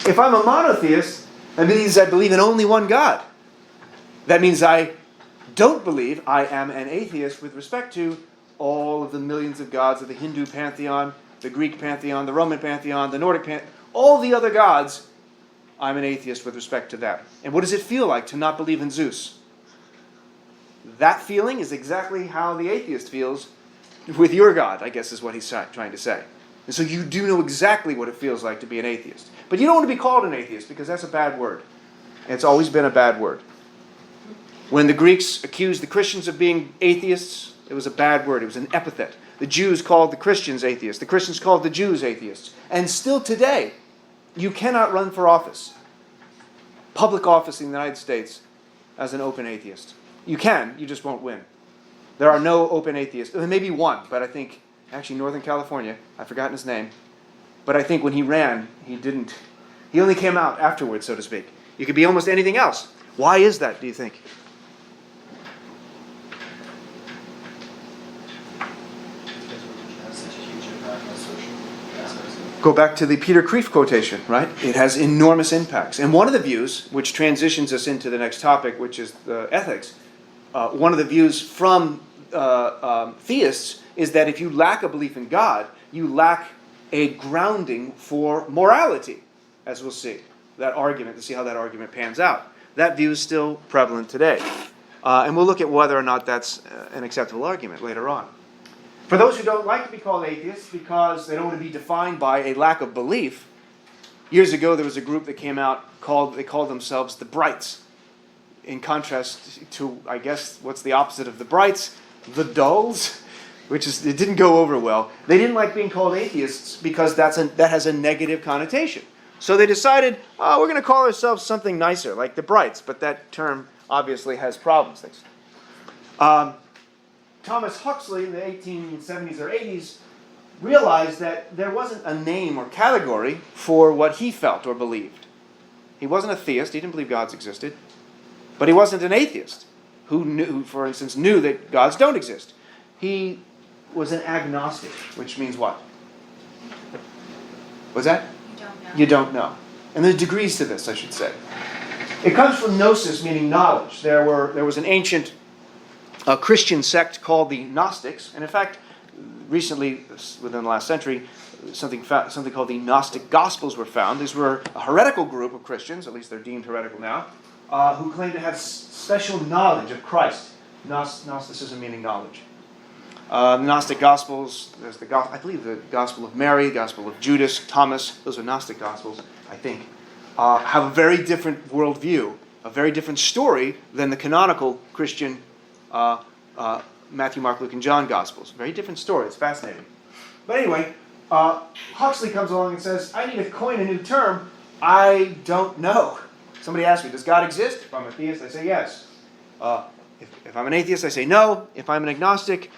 If I'm a monotheist, that means I believe in only one God. That means I don't believe I am an atheist with respect to all of the millions of gods of the Hindu pantheon, the Greek pantheon, the Roman pantheon, the Nordic pantheon, all the other gods. I'm an atheist with respect to that. And what does it feel like to not believe in Zeus? That feeling is exactly how the atheist feels with your God, I guess is what he's trying to say. And so you do know exactly what it feels like to be an atheist. But you don't want to be called an atheist because that's a bad word. And it's always been a bad word. When the Greeks accused the Christians of being atheists, it was a bad word. It was an epithet. The Jews called the Christians atheists. The Christians called the Jews atheists. And still today, you cannot run for office public office in the United States as an open atheist. You can, you just won't win. There are no open atheists. There may be one, but I think, actually Northern California, I've forgotten his name, but I think when he ran, he only came out afterwards, so to speak. You could be almost anything else. Why is that, do you think? Go back to the Peter Kreeft quotation, right? It has enormous impacts. And one of the views, which transitions us into the next topic, which is the ethics, one of the views from theists is that if you lack a belief in God, you lack a grounding for morality, as we'll see. That argument, to see how that argument pans out. That view is still prevalent today. And we'll look at whether or not that's an acceptable argument later on. For those who don't like to be called atheists because they don't want to be defined by a lack of belief, years ago there was a group that came out, they called themselves the Brights. In contrast to, I guess, what's the opposite of the Brights? The Dulls, it didn't go over well. They didn't like being called atheists because that has a negative connotation. So they decided, we're going to call ourselves something nicer, like the Brights, but that term obviously has problems. Thomas Huxley in the 1870s or 80s realized that there wasn't a name or category for what he felt or believed. He wasn't a theist, he didn't believe gods existed, but he wasn't an atheist who, for instance, knew that gods don't exist. He was an agnostic, which means what? What's that? You don't know. And there's degrees to this, I should say. It comes from gnosis, meaning knowledge. There was an ancient Christian sect called the Gnostics, and in fact, recently, within the last century, something called the Gnostic Gospels were found. These were a heretical group of Christians, at least they're deemed heretical now, who claimed to have special knowledge of Christ. Gnosticism meaning knowledge. The Gnostic Gospels, there's I believe the Gospel of Mary, the Gospel of Judas, Thomas, those are Gnostic Gospels, I think, have a very different worldview, a very different story than the canonical Christian Matthew, Mark, Luke, and John Gospels. Very different story. It's fascinating. But anyway, Huxley comes along and says, I need to coin a new term. I don't know. Somebody asks me, does God exist? If I'm a theist, I say yes. If I'm an atheist, I say no. If I'm an agnostic,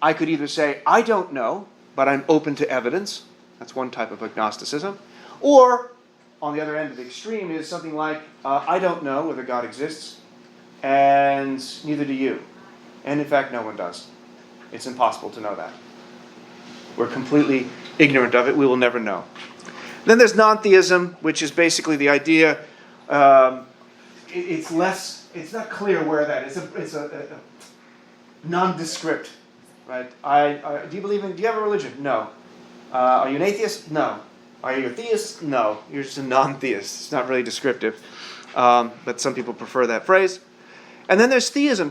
I could either say, I don't know, but I'm open to evidence. That's one type of agnosticism. Or, on the other end of the extreme, is something like, I don't know whether God exists, and neither do you. And in fact, no one does. It's impossible to know that. We're completely ignorant of it. We will never know. Then there's non-theism, which is basically the idea, it's not clear where that is. It's a nondescript, right? Do you have a religion? No. Are you an atheist? No. Are you a theist? No. You're just a non-theist. It's not really descriptive. But some people prefer that phrase. And then there's theism,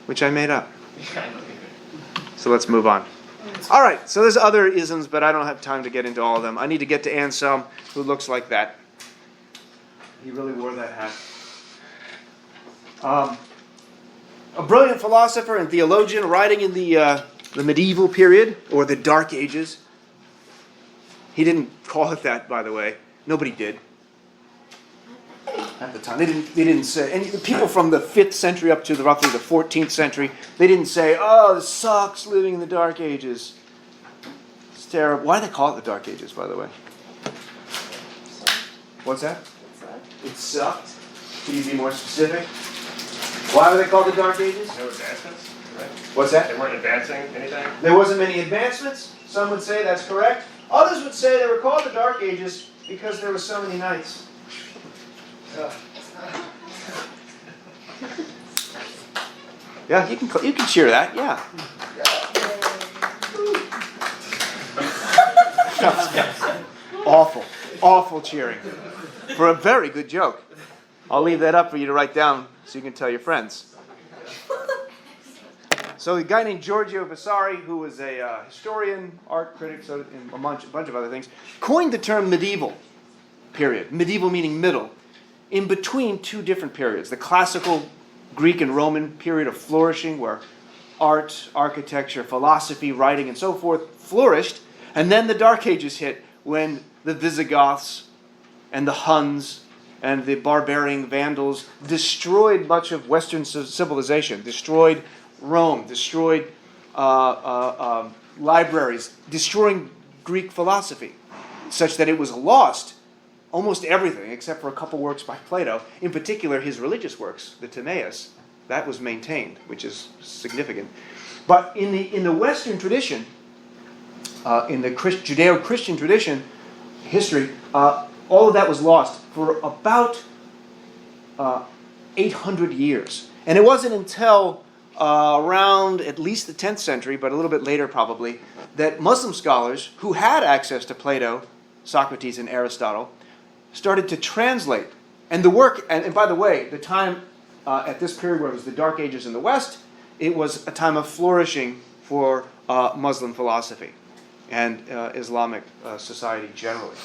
which I made up. So let's move on. All right, so there's other isms, but I don't have time to get into all of them. I need to get to Anselm, who looks like that. He really wore that hat. A brilliant philosopher and theologian writing in the medieval period, or the Dark Ages. He didn't call it that, by the way. Nobody did. At the time, they didn't say. And people from the 5th century up to roughly the 14th century, they didn't say, "Oh, this sucks living in the Dark Ages. It's terrible." Why do they call it the Dark Ages, by the way? What's that? It sucked. Can you be more specific? Why were they called the Dark Ages? No advancements, right? What's that? They weren't advancing anything? There wasn't many advancements. Some would say that's correct. Others would say they were called the Dark Ages because there were so many nights. Yeah, you can cheer that. Yeah. Awful cheering for a very good joke. I'll leave that up for you to write down so you can tell your friends. So a guy named Giorgio Vasari, who was a historian, art critic, and a bunch of other things, coined the term medieval period. Medieval meaning middle. In between two different periods. The classical Greek and Roman period of flourishing, where art, architecture, philosophy, writing, and so forth flourished. And then the Dark Ages hit, when the Visigoths and the Huns and the barbarian Vandals destroyed much of Western civilization, destroyed Rome, destroyed libraries, destroying Greek philosophy, such that it was lost, almost everything except for a couple works by Plato, in particular his religious works, the Timaeus, that was maintained, which is significant. But in the Western tradition, in the Judeo-Christian tradition, history, all of that was lost for about 800 years. And it wasn't until around at least the 10th century, but a little bit later probably, that Muslim scholars who had access to Plato, Socrates, and Aristotle started to translate. And the work, and by the way, the time at this period where it was the Dark Ages in the West, it was a time of flourishing for Muslim philosophy and Islamic society generally.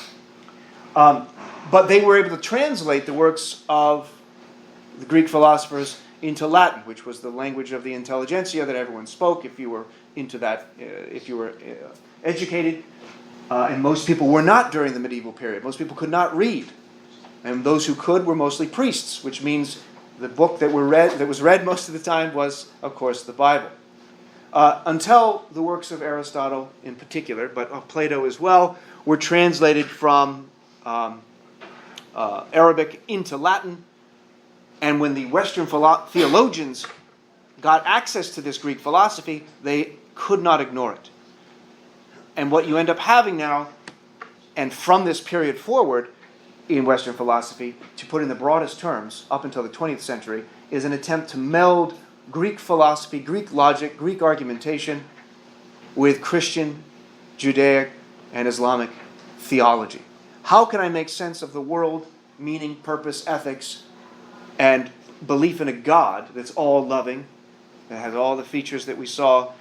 But they were able to translate the works of the Greek philosophers into Latin, which was the language of the intelligentsia that everyone spoke if you were into that, if you were educated. And most people were not during the medieval period. Most people could not read. And those who could were mostly priests, which means the book that was read most of the time was, of course, the Bible. Until the works of Aristotle in particular, but of Plato as well, were translated from Arabic into Latin. And when the Western theologians got access to this Greek philosophy, they could not ignore it. And what you end up having now, and from this period forward in Western philosophy, to put in the broadest terms, up until the 20th century, is an attempt to meld Greek philosophy, Greek logic, Greek argumentation with Christian, Judaic, and Islamic theology. How can I make sense of the world, meaning, purpose, ethics, and belief in a God that's all loving, that has all the features that we saw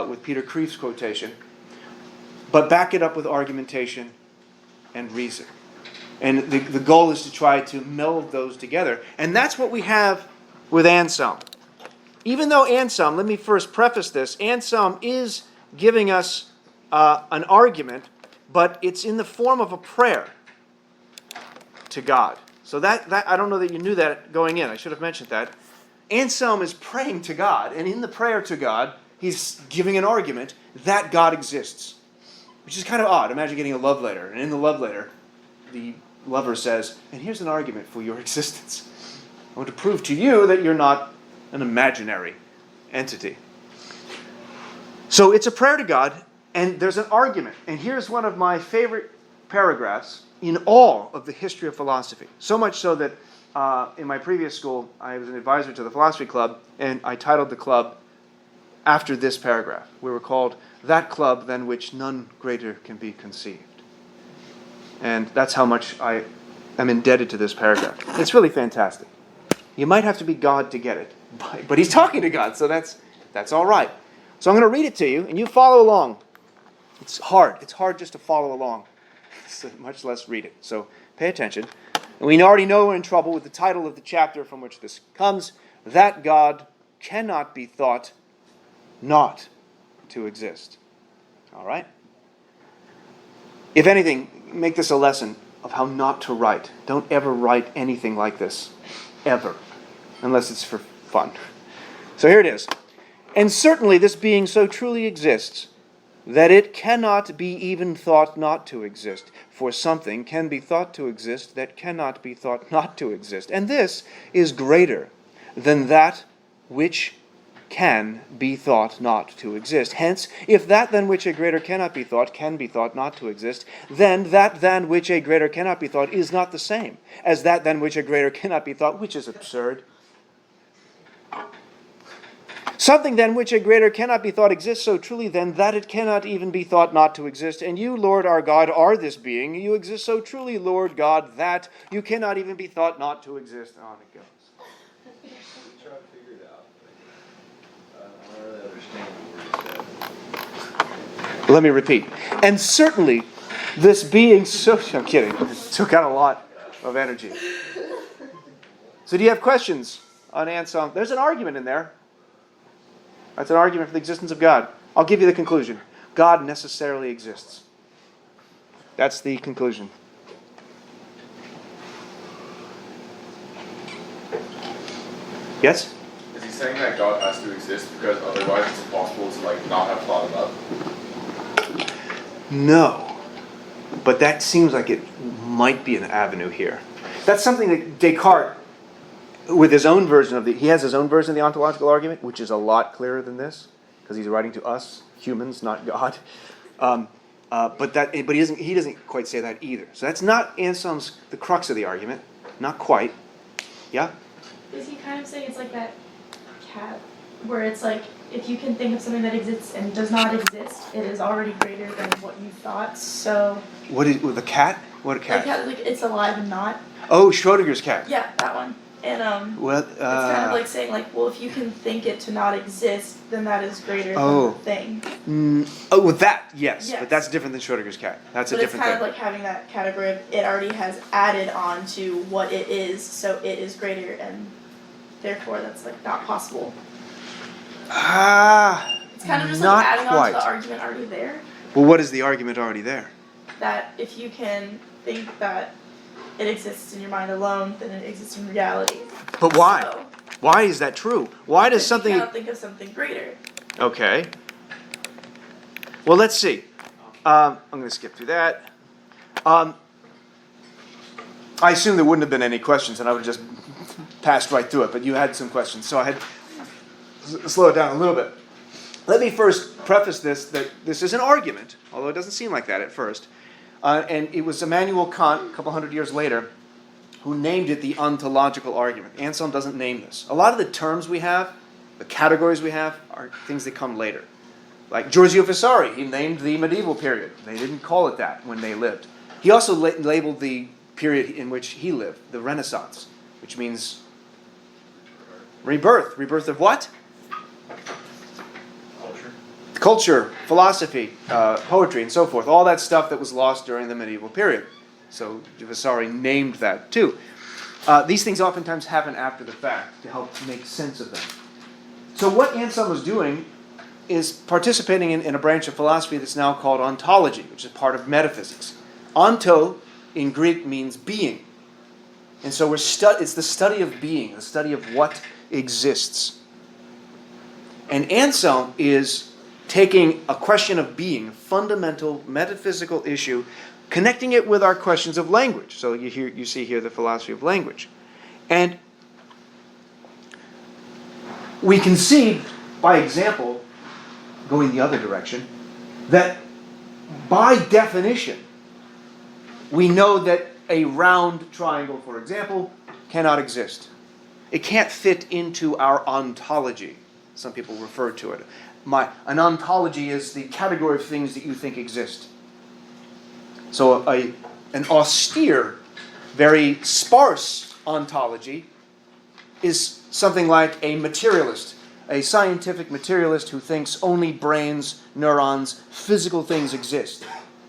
with Peter Kreeft's quotation, but back it up with argumentation and reason. And the goal is to try to meld those together. And that's what we have with Anselm. Even though Anselm, let me first preface this, Anselm is giving us an argument, but it's in the form of a prayer to God. So that I don't know that you knew that going in. I should have mentioned that. Anselm is praying to God, and in the prayer to God, he's giving an argument that God exists, which is kind of odd. Imagine getting a love letter, and in the love letter, the lover says, and here's an argument for your existence. I want to prove to you that you're not an imaginary entity. So it's a prayer to God, and there's an argument. And here's one of my favorite paragraphs in all of the history of philosophy. So much so that in my previous school, I was an advisor to the philosophy club, and I titled the club after this paragraph. We were called That Club Than Which None Greater Can Be Conceived. And that's how much I am indebted to this paragraph. It's really fantastic. You might have to be God to get it, but he's talking to God, so that's all right. So I'm going to read it to you, and you follow along. It's hard. It's hard just to follow along, much less read it. So pay attention. And we already know we're in trouble with the title of the chapter from which this comes, That God Cannot Be Thought Not to Exist. All right? If anything, make this a lesson of how not to write. Don't ever write anything like this. Ever. Unless it's for fun. So here it is. And certainly this being so truly exists, that it cannot be even thought not to exist. For something can be thought to exist that cannot be thought not to exist. And this is greater than that which can be thought not to exist. Hence, if that than which a greater cannot be thought can be thought not to exist, then that than which a greater cannot be thought is not the same as that than which a greater cannot be thought, which is absurd. Something than which a greater cannot be thought exists so truly then that it cannot even be thought not to exist. And you, Lord our God, are this being. You exist so truly, Lord God, that you cannot even be thought not to exist. On it goes. Try to figure it out. I don't really understand what we're saying. Let me repeat. And certainly this being so... I'm kidding. It took out a lot of energy. So do you have questions on Anselm? There's an argument in there. That's an argument for the existence of God. I'll give you the conclusion. God necessarily exists. That's the conclusion. Yes? Is he saying that God has to exist because otherwise it's impossible to like not have thought him up? No. But that seems like it might be an avenue here. That's something that Descartes, with his own version of he has his own version of the ontological argument, which is a lot clearer than this, because he's writing to us, humans, not God. But he doesn't quite say that either. So that's not Anselm's, the crux of the argument. Not quite. Yeah? Is he kind of saying it's like that cat, where it's like, if you can think of something that exists and does not exist, it is already greater than what you thought, so... What is, with a cat? What a cat? The cat, like, it's alive and not. Oh, Schrodinger's cat. Yeah, that one. And, Well, it's kind of like saying, like, well, if you can think it to not exist, then that is greater Oh. than the thing. With that, yes. Yes. But that's different than Schrodinger's cat. That's But a it's different kind of thing. like having that category of it already has added on to what it is, so it is greater, and therefore that's, like, not possible. It's kind of just not like adding on quite. to the argument already there, Well, what is the argument already there? that if you can think that it exists in your mind alone, then it exists in reality. But why? So, Why is that true? Why does because something... you cannot think of something greater. Okay. Well, let's see. I'm going to skip through that. I assume there wouldn't have been any questions, and I would have just passed right through it, but you had some questions, so I had to slow it down a little bit. Let me first preface this, that this is an argument, although it doesn't seem like that at first. And it was Immanuel Kant, a couple hundred years later, who named it the ontological argument. Anselm doesn't name this. A lot of the terms we have, the categories we have, are things that come later. Like Giorgio Vasari, he named the medieval period. They didn't call it that when they lived. He also labeled the period in which he lived, the Renaissance, which means rebirth. Rebirth of what? Culture, philosophy, poetry, and so forth. All that stuff that was lost during the medieval period. So Vasari named that too. These things oftentimes happen after the fact to help make sense of them. So what Anselm was doing is participating in a branch of philosophy that's now called ontology, which is part of metaphysics. Onto in Greek means being. And so it's the study of being, the study of what exists. And Anselm is taking a question of being, a fundamental metaphysical issue, connecting it with our questions of language. So you see here the philosophy of language. And we can see, by example, going the other direction, that by definition, we know that a round triangle, for example, cannot exist. It can't fit into our ontology. Some people refer to it. An ontology is the category of things that you think exist. So an austere, very sparse ontology is something like a materialist, a scientific materialist who thinks only brains, neurons, physical things exist.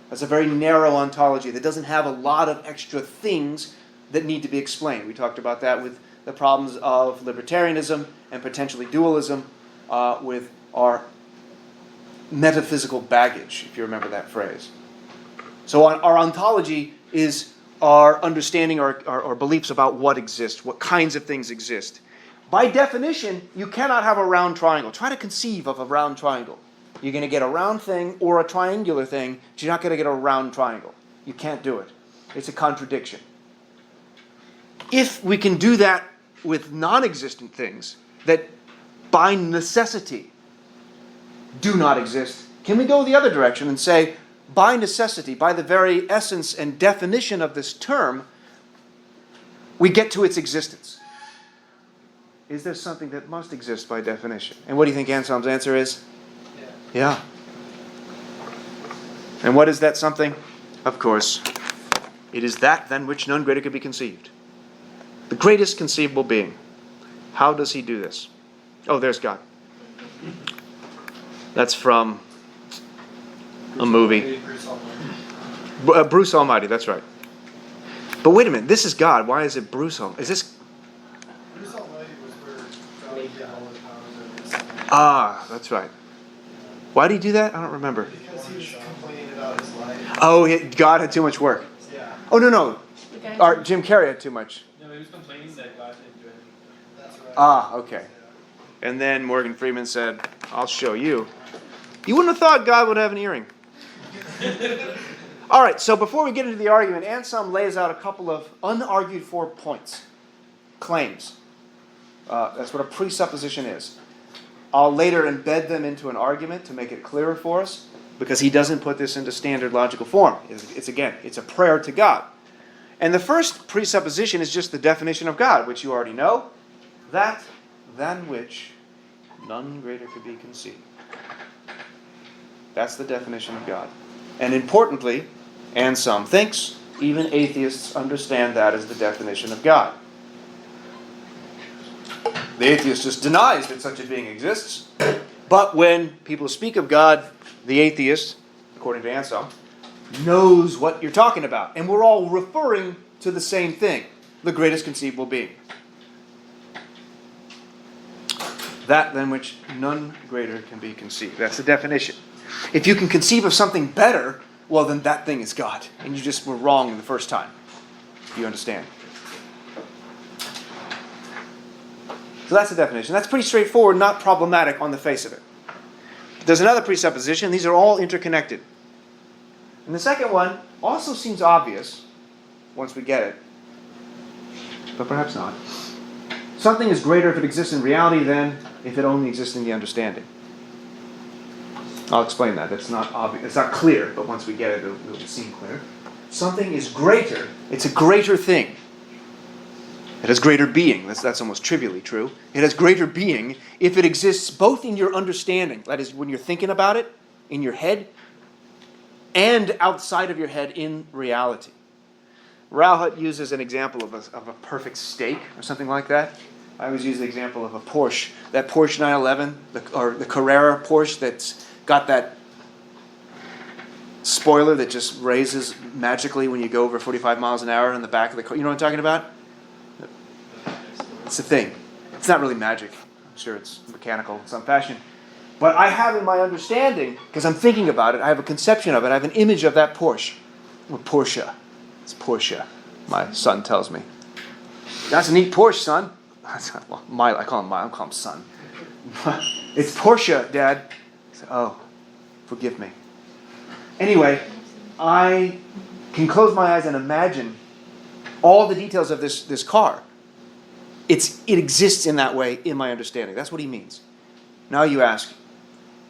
That's a very narrow ontology that doesn't have a lot of extra things that need to be explained. We talked about that with the problems of libertarianism and potentially dualism with our metaphysical baggage, if you remember that phrase. So our ontology is our understanding or beliefs about what exists, what kinds of things exist. By definition, you cannot have a round triangle. Try to conceive of a round triangle. You're going to get a round thing or a triangular thing, but you're not going to get a round triangle. You can't do it. It's a contradiction. If we can do that with non-existent things that by necessity do not exist, can we go the other direction and say, by necessity, by the very essence and definition of this term, we get to its existence? Is there something that must exist by definition? And what do you think Anselm's answer is? Yeah. And what is that something? Of course, it is that than which none greater could be conceived. The greatest conceivable being. How does he do this? Oh, there's God. That's from a movie. Bruce Almighty, that's right. But wait a minute, this is God. Why is it Bruce Almighty? Is this... Bruce Almighty was where God had all his powers over his son. Ah, that's right. Why did he do that? I don't remember. Because he was complaining about his life. Oh, God had too much work. Yeah. Oh, no. The guy Jim Carrey had too much. No, he was complaining that God didn't do anything. That's right. Ah, okay. And then Morgan Freeman said, I'll show you. You wouldn't have thought God would have an earring. All right, so before we get into the argument, Anselm lays out a couple of unargued for points, claims. That's what a presupposition is. I'll later embed them into an argument to make it clearer for us, because he doesn't put this into standard logical form. It's a prayer to God. And the first presupposition is just the definition of God, which you already know. That than which none greater could be conceived. That's the definition of God. And importantly, Anselm thinks even atheists understand that as the definition of God. The atheist just denies that such a being exists. But when people speak of God, the atheist, according to Anselm, knows what you're talking about. And we're all referring to the same thing, the greatest conceivable being. That than which none greater can be conceived. That's the definition. If you can conceive of something better, well then that thing is God. And you just were wrong the first time. You understand? So that's the definition. That's pretty straightforward, not problematic on the face of it. There's another presupposition. These are all interconnected. And the second one also seems obvious once we get it. But perhaps not. Something is greater if it exists in reality than if it only exists in the understanding. I'll explain that. That's not obvious. It's not clear, but once we get it, it'll seem clear. Something is greater. It's a greater thing. It has greater being. That's almost trivially true. It has greater being if it exists both in your understanding, that is, when you're thinking about it, in your head, and outside of your head in reality. Rauhut uses an example of a perfect steak or something like that. I always use the example of a Porsche. That Porsche 911, or the Carrera Porsche that's got that spoiler that just raises magically when you go over 45 miles an hour in the back of the car. You know what I'm talking about? It's a thing. It's not really magic. I'm sure it's mechanical in some fashion. But I have in my understanding, because I'm thinking about it, I have a conception of it, I have an image of that Porsche. Or Porsche. It's Porsche, my son tells me. That's a neat Porsche, son. Well, I call him son. It's Porsche, Dad. I say, oh, forgive me. Anyway, I can close my eyes and imagine all the details of this car. It exists in that way in my understanding. That's what he means. Now you ask,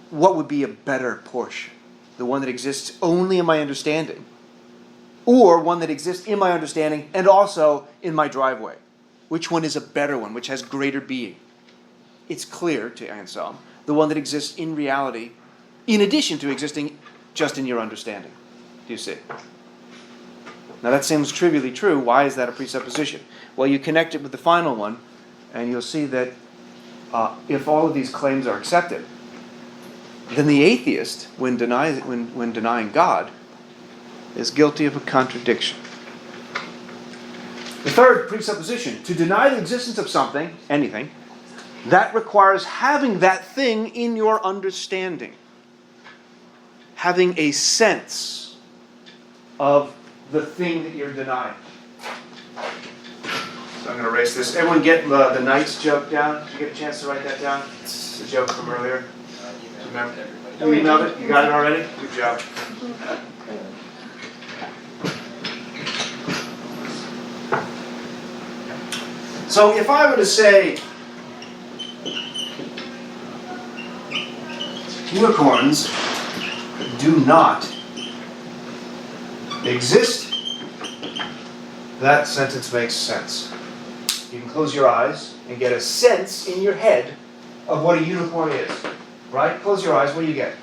what would be a better Porsche? The one that exists only in my understanding? Or one that exists in my understanding and also in my driveway? Which one is a better one, which has greater being? It's clear to Anselm, the one that exists in reality, in addition to existing just in your understanding. Do you see? Now that seems trivially true. Why is that a presupposition? Well, you connect it with the final one, and you'll see that if all of these claims are accepted, then the atheist, when denying God, is guilty of a contradiction. The third presupposition, to deny the existence of something, anything, that requires having that thing in your understanding. Having a sense of the thing that you're denying. So I'm going to erase this. Everyone get the Knights joke down? Did you get a chance to write that down? The joke from earlier. Remember? You emailed it? You got it already? Good job. So if I were to say, unicorns do not exist, that sentence makes sense. You can close your eyes and get a sense in your head of what a unicorn is. Right? Close your eyes, what do you get?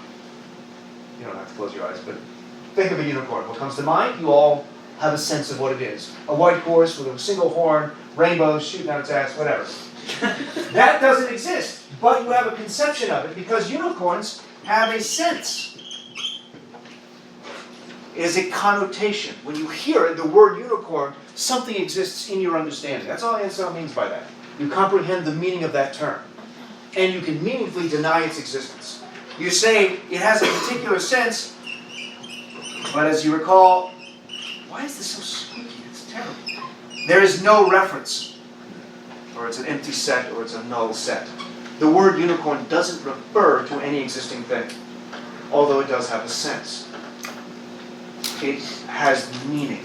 You don't have to close your eyes, but think of a unicorn. What comes to mind? You all have a sense of what it is. A white horse with a single horn, rainbows shooting out its ass, whatever. That doesn't exist, but you have a conception of it because unicorns have a sense. It is a connotation. When you hear the word unicorn, something exists in your understanding. That's all Anselm means by that. You comprehend the meaning of that term. And you can meaningfully deny its existence. You say it has a particular sense, but as you recall, why is this so squeaky? It's terrible. There is no reference or it's an empty set, or it's a null set. The word unicorn doesn't refer to any existing thing, although it does have a sense. It has meaning.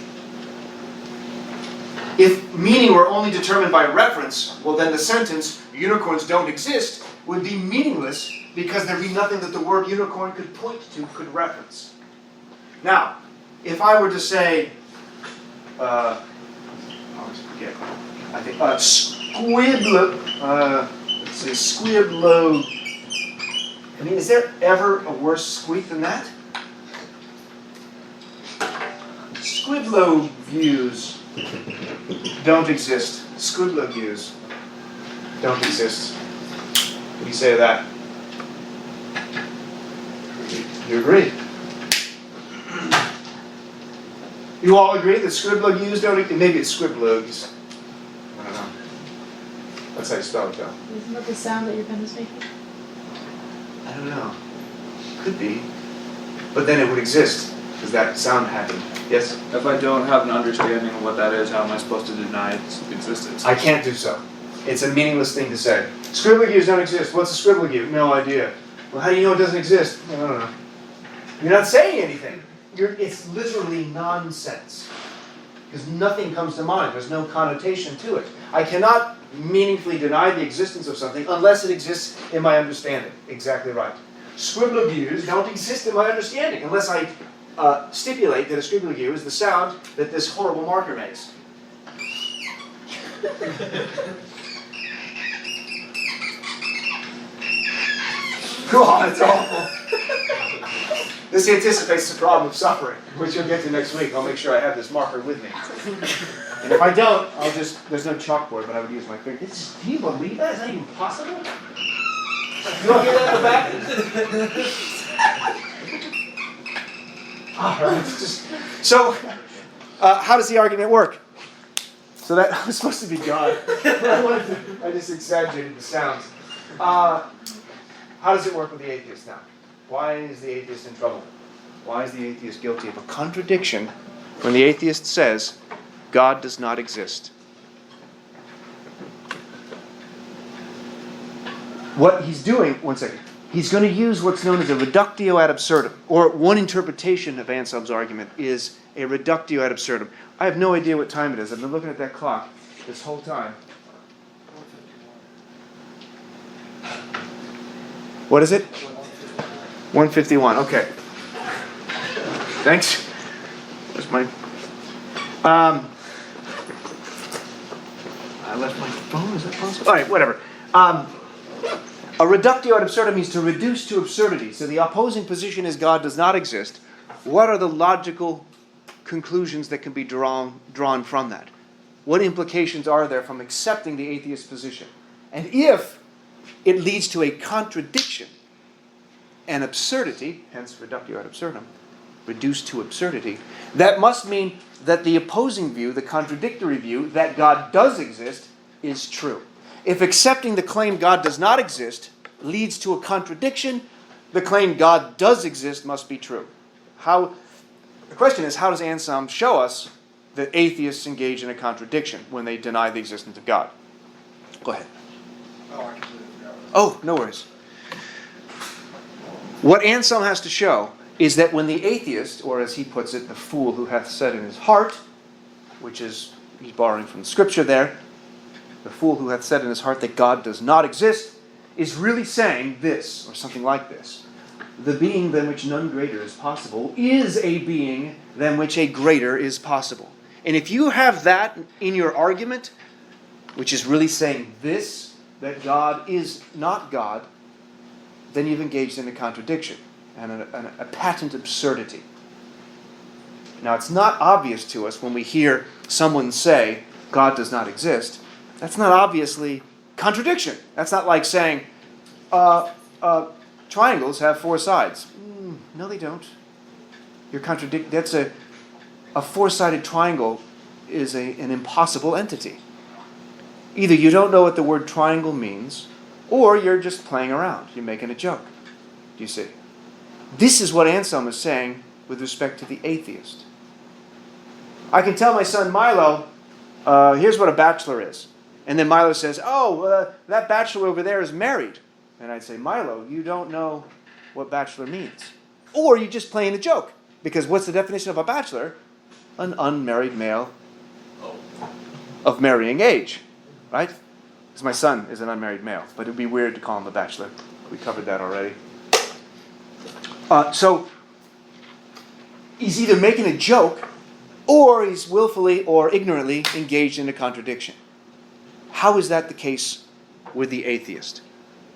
If meaning were only determined by reference, well then the sentence, unicorns don't exist, would be meaningless because there'd be nothing that the word unicorn could point to, could reference. Now, if I were to say, I always forget, I think, let's say squiblo. I mean, is there ever a worse squeak than that? Squiblo views don't exist. Squiblo views don't exist. What do you say to that? You agree? You all agree that squiblo views don't exist? Maybe it's squiblogs. I don't know. That's how you spell it, though. Isn't that the sound that your pen is making? I don't know. Could be. But then it would exist, because that sound happened. Yes? If I don't have an understanding of what that is, how am I supposed to deny its existence? I can't do so. It's a meaningless thing to say. Scribblegues don't exist. What's a scribblegue? No idea. Well, how do you know it doesn't exist? I don't know. You're not saying anything. It's literally nonsense. Because nothing comes to mind. There's no connotation to it. I cannot meaningfully deny the existence of something unless it exists in my understanding. Exactly right. Scribblegues don't exist in my understanding unless I stipulate that a scribblegue is the sound that this horrible marker makes. God, it's awful. This anticipates the problem of suffering, which you'll get to next week. I'll make sure I have this marker with me. And if I don't, there's no chalkboard, but I would use my finger. Do you believe that? Is that even possible? You don't hear that in the back? All right. So, how does the argument work? So that was supposed to be God. I just exaggerated the sounds. How does it work with the atheist now? Why is the atheist in trouble? Why is the atheist guilty of a contradiction when the atheist says God does not exist? What he's doing, one second, he's going to use what's known as a reductio ad absurdum, or one interpretation of Anselm's argument is a reductio ad absurdum. I have no idea what time it is. I've been looking at that clock this whole time. What is it? 1:51. Okay. Thanks. Where's my... I left my phone. Is that possible? All right, whatever. A reductio ad absurdum means to reduce to absurdity. So the opposing position is God does not exist. What are the logical conclusions that can be drawn from that? What implications are there from accepting the atheist position? And if it leads to a contradiction, an absurdity, hence reductio ad absurdum, reduced to absurdity, that must mean that the opposing view, the contradictory view, that God does exist, is true. If accepting the claim God does not exist leads to a contradiction, the claim God does exist must be true. The question is, how does Anselm show us that atheists engage in a contradiction when they deny the existence of God? Go ahead. Oh, no worries. What Anselm has to show is that when the atheist, or as he puts it, the fool who hath said in his heart, which is, he's borrowing from the scripture there, the fool who hath said in his heart that God does not exist, is really saying this, or something like this. The being than which none greater is possible is a being than which a greater is possible. And if you have that in your argument, which is really saying this, that God is not God, then you've engaged in a contradiction and a patent absurdity. Now, it's not obvious to us when we hear someone say, God does not exist. That's not obviously contradiction. That's not like saying, triangles have four sides. No, they don't. You're that's a four-sided triangle is an impossible entity. Either you don't know what the word triangle means, or you're just playing around. You're making a joke. Do you see? This is what Anselm is saying with respect to the atheist. I can tell my son Milo, here's what a bachelor is. And then Milo says, oh, that bachelor over there is married. And I'd say, Milo, you don't know what bachelor means. Or you're just playing a joke. Because what's the definition of a bachelor? An unmarried male of marrying age. Right? Because my son is an unmarried male. But it would be weird to call him a bachelor. We covered that already. So he's either making a joke or he's willfully or ignorantly engaged in a contradiction. How is that the case with the atheist?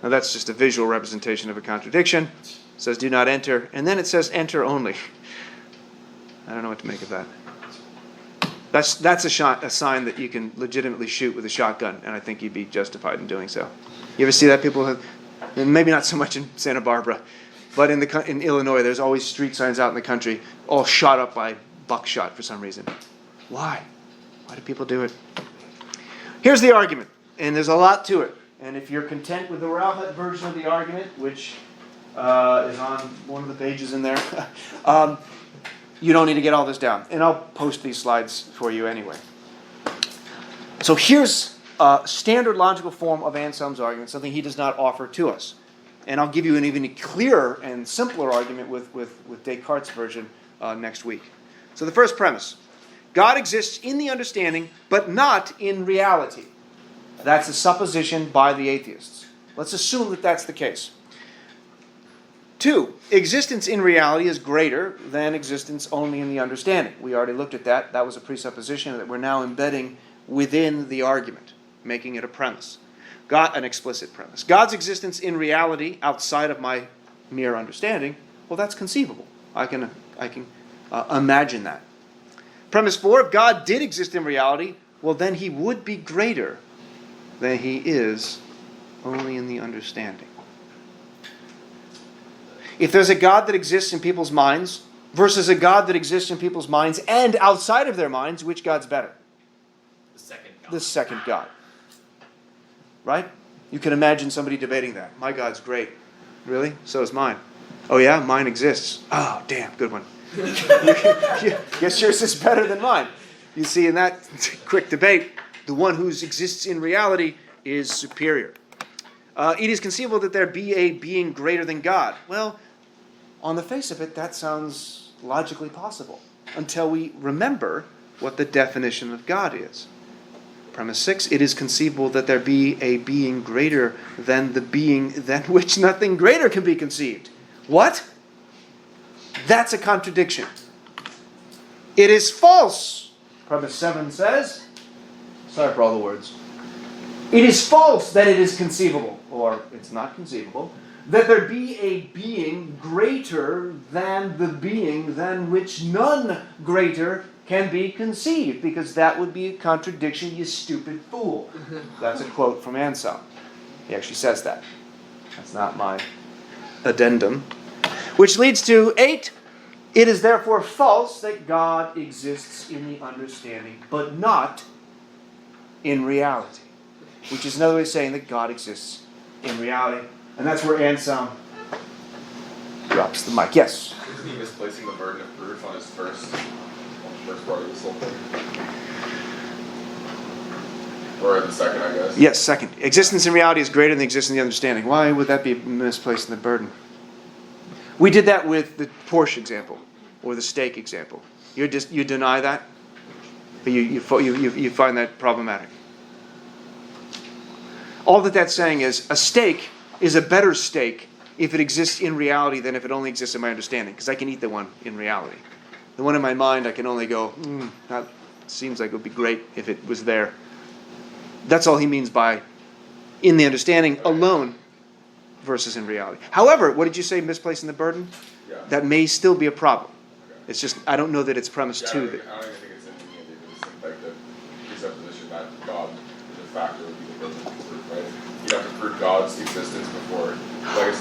Now that's just a visual representation of a contradiction. It says do not enter, and then it says enter only. I don't know what to make of that. That's a sign that you can legitimately shoot with a shotgun, and I think you'd be justified in doing so. You ever see that? People have, and maybe not so much in Santa Barbara, but in Illinois, there's always street signs out in the country, all shot up by buckshot for some reason. Why? Why do people do it? Here's the argument, and there's a lot to it. And if you're content with the Rauhut version of the argument, which is on one of the pages in there, you don't need to get all this down. And I'll post these slides for you anyway. So here's a standard logical form of Anselm's argument, something he does not offer to us. And I'll give you an even clearer and simpler argument with Descartes' version next week. So the first premise. God exists in the understanding, but not in reality. That's a supposition by the atheists. Let's assume that that's the case. 2, existence in reality is greater than existence only in the understanding. We already looked at that. That was a presupposition that we're now embedding within the argument, making it a premise. An explicit premise. God's existence in reality outside of my mere understanding, well, that's conceivable. I can imagine that. Premise 4, if God did exist in reality, well, then he would be greater than he is only in the understanding. If there's a God that exists in people's minds versus a God that exists in people's minds and outside of their minds, which God's better? The second God. Right? You can imagine somebody debating that. My God's great. Really? So is mine. Oh yeah? Mine exists. Oh, damn. Good one. Guess yours is better than mine. You see, in that quick debate, the one who exists in reality is superior. It is conceivable that there be a being greater than God. Well, on the face of it, that sounds logically possible until we remember what the definition of God is. Premise 6, it is conceivable that there be a being greater than the being than which nothing greater can be conceived. What? That's a contradiction. It is false, premise 7 says. Sorry for all the words. It is false that it is conceivable, or it's not conceivable, that there be a being greater than the being than which none greater can be conceived, because that would be a contradiction, you stupid fool. That's a quote from Anselm. He actually says that. That's not my addendum. Which leads to 8. It is therefore false that God exists in the understanding, but not in reality. Which is another way of saying that God exists in reality. And that's where Anselm drops the mic. Yes? Isn't he misplacing the burden of proof on his first part of this whole thing? Or the second, I guess? Yes, second. Existence in reality is greater than existence in the understanding. Why would that be misplacing the burden? We did that with the Porsche example, or the steak example. You deny that? But you find that problematic. All that's saying is a steak is a better steak if it exists in reality than if it only exists in my understanding, because I can eat the one in reality. The one in my mind, I can only go, that seems like it would be great if it was there. That's all he means by in the understanding alone versus in reality. However, what did you say, misplacing the burden? Yeah. That may still be a problem. Okay. It's just, I don't know that it's premise Yeah, I 2. don't even think it's in the it's like the presupposition that God is a factor would be the burden of proof, right? You'd have to prove God's existence before. There's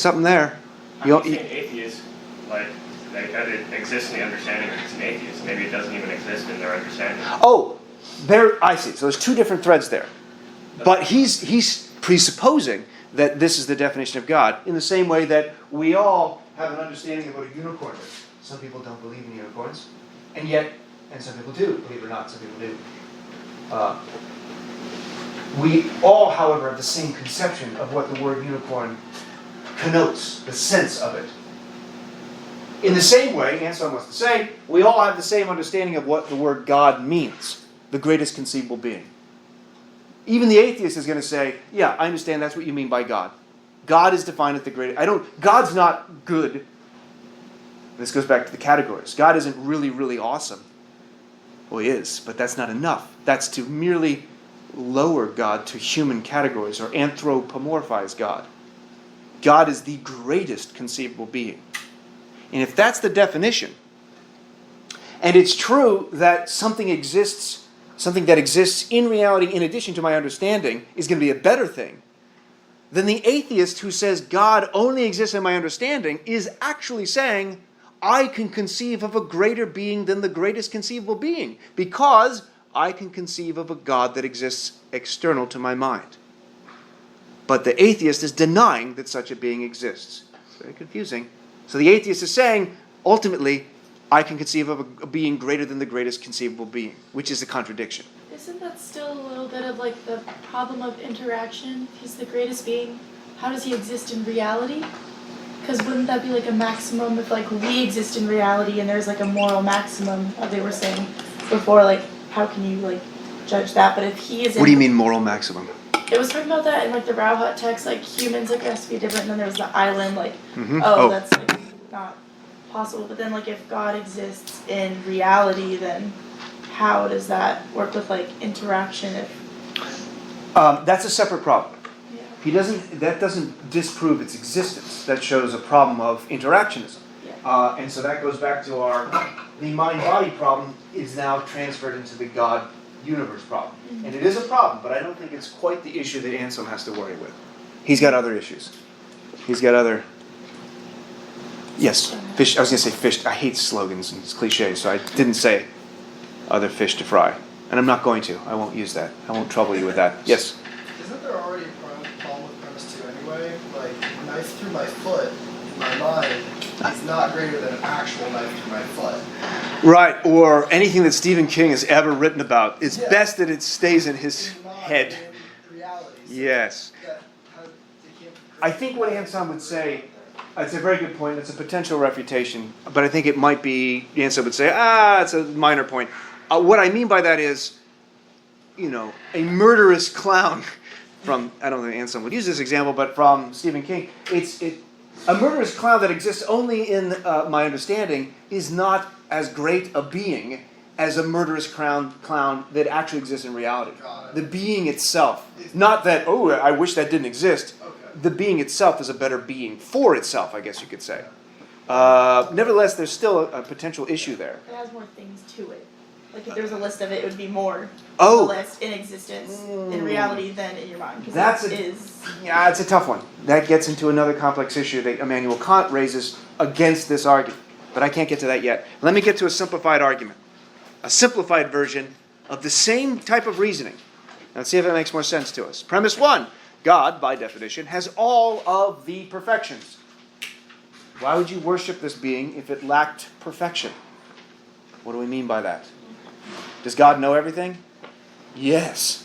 something there. I'm not saying atheist, like that it exists in the understanding that it's an atheist. Maybe it doesn't even exist in their understanding. Oh, there, I see. So there's 2 different threads there. But he's presupposing that this is the definition of God, in the same way that we all have an understanding of what a unicorn is. Some people don't believe in unicorns, and some people do, believe it or not, some people do. We all, however, have the same conception of what the word unicorn connotes, the sense of it. In the same way, Anselm wants to say, we all have the same understanding of what the word God means, the greatest conceivable being. Even the atheist is going to say, yeah, I understand that's what you mean by God. God is defined as the greatest. God's not good. This goes back to the categories. God isn't really, really awesome. Well, he is, but that's not enough. That's to merely lower God to human categories or anthropomorphize God. God is the greatest conceivable being. And if that's the definition, and it's true that something that exists in reality in addition to my understanding is going to be a better thing, then the atheist who says God only exists in my understanding is actually saying, I can conceive of a greater being than the greatest conceivable being, because I can conceive of a God that exists external to my mind. But the atheist is denying that such a being exists. It's very confusing. So the atheist is saying, ultimately, I can conceive of a being greater than the greatest conceivable being, which is a contradiction. Isn't that still a little bit of like the problem of interaction? If he's the greatest being, how does he exist in reality? Because wouldn't that be like a maximum if like we exist in reality and there's like a moral maximum, as they were saying before, like how can you like judge that? But if he is in, What do you mean moral maximum? It was talking about that in like the Rauhat text, like humans like has to be different, and then there was the island, like that's like not possible. But then like if God exists in reality, then how does that work with like interaction? If That's a separate problem. yeah. That doesn't disprove its existence. That shows a problem of interactionism. Yeah. And so that goes back to the mind-body problem is now transferred into the God-universe problem. Mm-hmm. And it is a problem, but I don't think it's quite the issue that Anselm has to worry with. He's got other issues. He's got other... Yes, fish. I was going to say fish. I hate slogans and cliches, so I didn't say other fish to fry. And I'm not going to. I won't use that. I won't trouble you with that. Yes? Isn't there already a problem with premise 2 anyway? Like, knife through my foot, in my mind, is not greater than an actual knife through my foot. Right, or anything that Stephen King has ever written about. It's Yeah. best that it stays in his It's not head. in reality. So Yes. they can't I think what Anselm would say, it's a very good point, it's a potential refutation, but I think it might be, Anselm would say, it's a minor point. What I mean by that is, a murderous clown from, I don't think Anselm would use this example, but from Stephen King, a murderous clown that exists only in my understanding is not as great a being as a murderous clown that actually exists in reality. The being itself. Not that, I wish that didn't exist. Okay. The being itself is a better being for itself, I guess you could say. Nevertheless, there's still a potential issue there. It has more things to it. Like if there was a list of it, it would be more Oh. of a list in existence in reality than in your mind. 'Cause That's it a- is. Yeah, it's a tough one. That gets into another complex issue that Immanuel Kant raises against this argument. But I can't get to that yet. Let me get to a simplified argument. A simplified version of the same type of reasoning. Now, let's see if it makes more sense to us. Premise 1. God, by definition, has all of the perfections. Why would you worship this being if it lacked perfection? What do we mean by that? Does God know everything? Yes.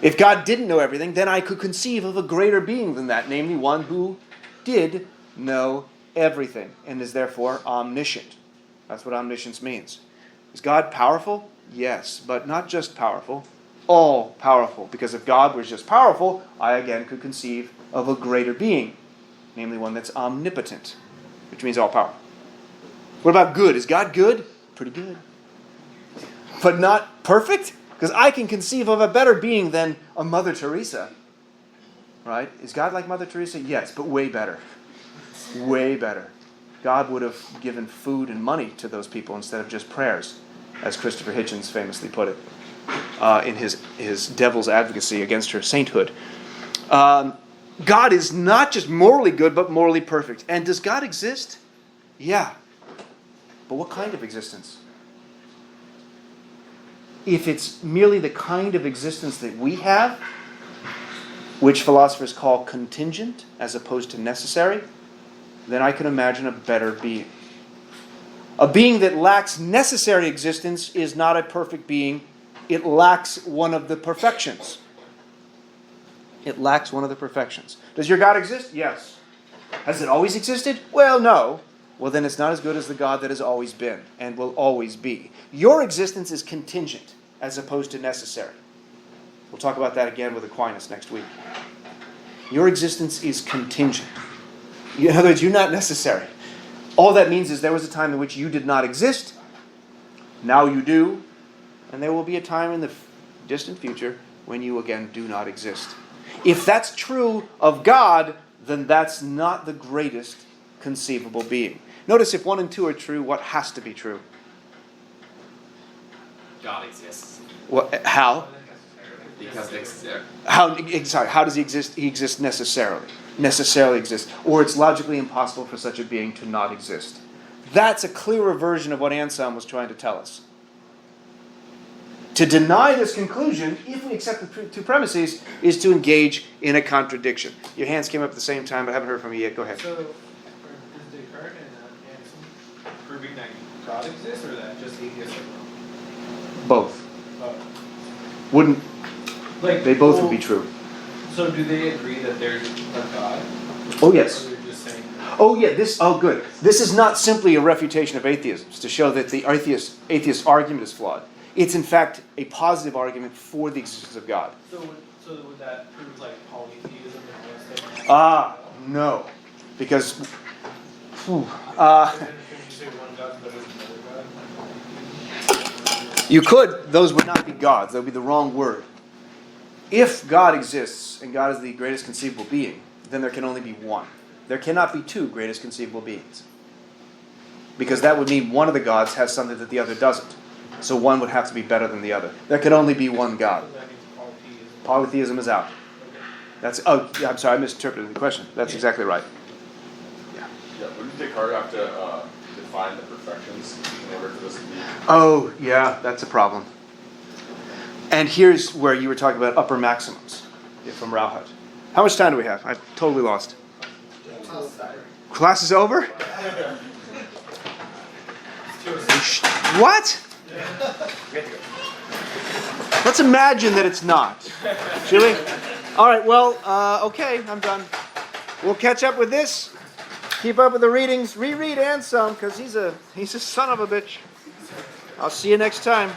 If God didn't know everything, then I could conceive of a greater being than that, namely one who did know everything and is therefore omniscient. That's what omniscience means. Is God powerful? Yes, but not just powerful, all powerful. Because if God was just powerful, I again could conceive of a greater being, namely one that's omnipotent, which means all powerful. What about good? Is God good? Pretty good. But not perfect? Because I can conceive of a better being than a Mother Teresa. Right? Is God like Mother Teresa? Yes, but way better. Way better. God would have given food and money to those people instead of just prayers, as Christopher Hitchens famously put it in his devil's advocacy against her sainthood. God is not just morally good, but morally perfect. And does God exist? Yeah. But what kind of existence? If it's merely the kind of existence that we have, which philosophers call contingent as opposed to necessary, then I can imagine a better being. A being that lacks necessary existence is not a perfect being it lacks one of the perfections. It lacks one of the perfections. Does your God exist? Yes. Has it always existed? Well, no. Well, then it's not as good as the God that has always been and will always be. Your existence is contingent as opposed to necessary. We'll talk about that again with Aquinas next week. Your existence is contingent. In other words, you're not necessary. All that means is there was a time in which you did not exist. Now you do. And there will be a time in the distant future when you again do not exist. If that's true of God, then that's not the greatest conceivable being. Notice if 1 and 2 are true, what has to be true? God exists. How? Because How does he exist? He exists necessarily. Necessarily exists. Or it's logically impossible for such a being to not exist. That's a clearer version of what Anselm was trying to tell us. To deny this conclusion, if we accept the two premises, is to engage in a contradiction. Your hands came up at the same time, but I haven't heard from you yet. Go ahead. So, is Descartes and Anselm proving that God exists, or that just atheism? Both. Oh. Wouldn't Like, they both would be true? So do they agree that there's a God? Oh yes. Or they're just saying Oh yeah. Good. This is not simply a refutation of atheism. It's to show that the atheist argument is flawed. It's in fact a positive argument for the existence of God. So would that prove like polytheism and all that stuff? No, because Then couldn't you say one God's better than another God? you could. Those would not be gods. That would be the wrong word. If God exists and God is the greatest conceivable being, then there can only be one. There cannot be two greatest conceivable beings. Because that would mean one of the gods has something that the other doesn't. So one would have to be better than the other. There can only be one God. So that means polytheism. Polytheism is out. Okay. I'm sorry, I misinterpreted the question. That's exactly right. Yeah, wouldn't Descartes have to define the perfections in order for this to be? Oh, yeah, that's a problem. And here's where you were talking about upper maximums from Rauhut. How much time do we have? I've totally lost. Class is over? What? Let's imagine that it's not. Shall we? All right, well, okay, I'm done. We'll catch up with this. Keep up with the readings. Reread Anselm, because he's a son of a bitch. I'll see you next time.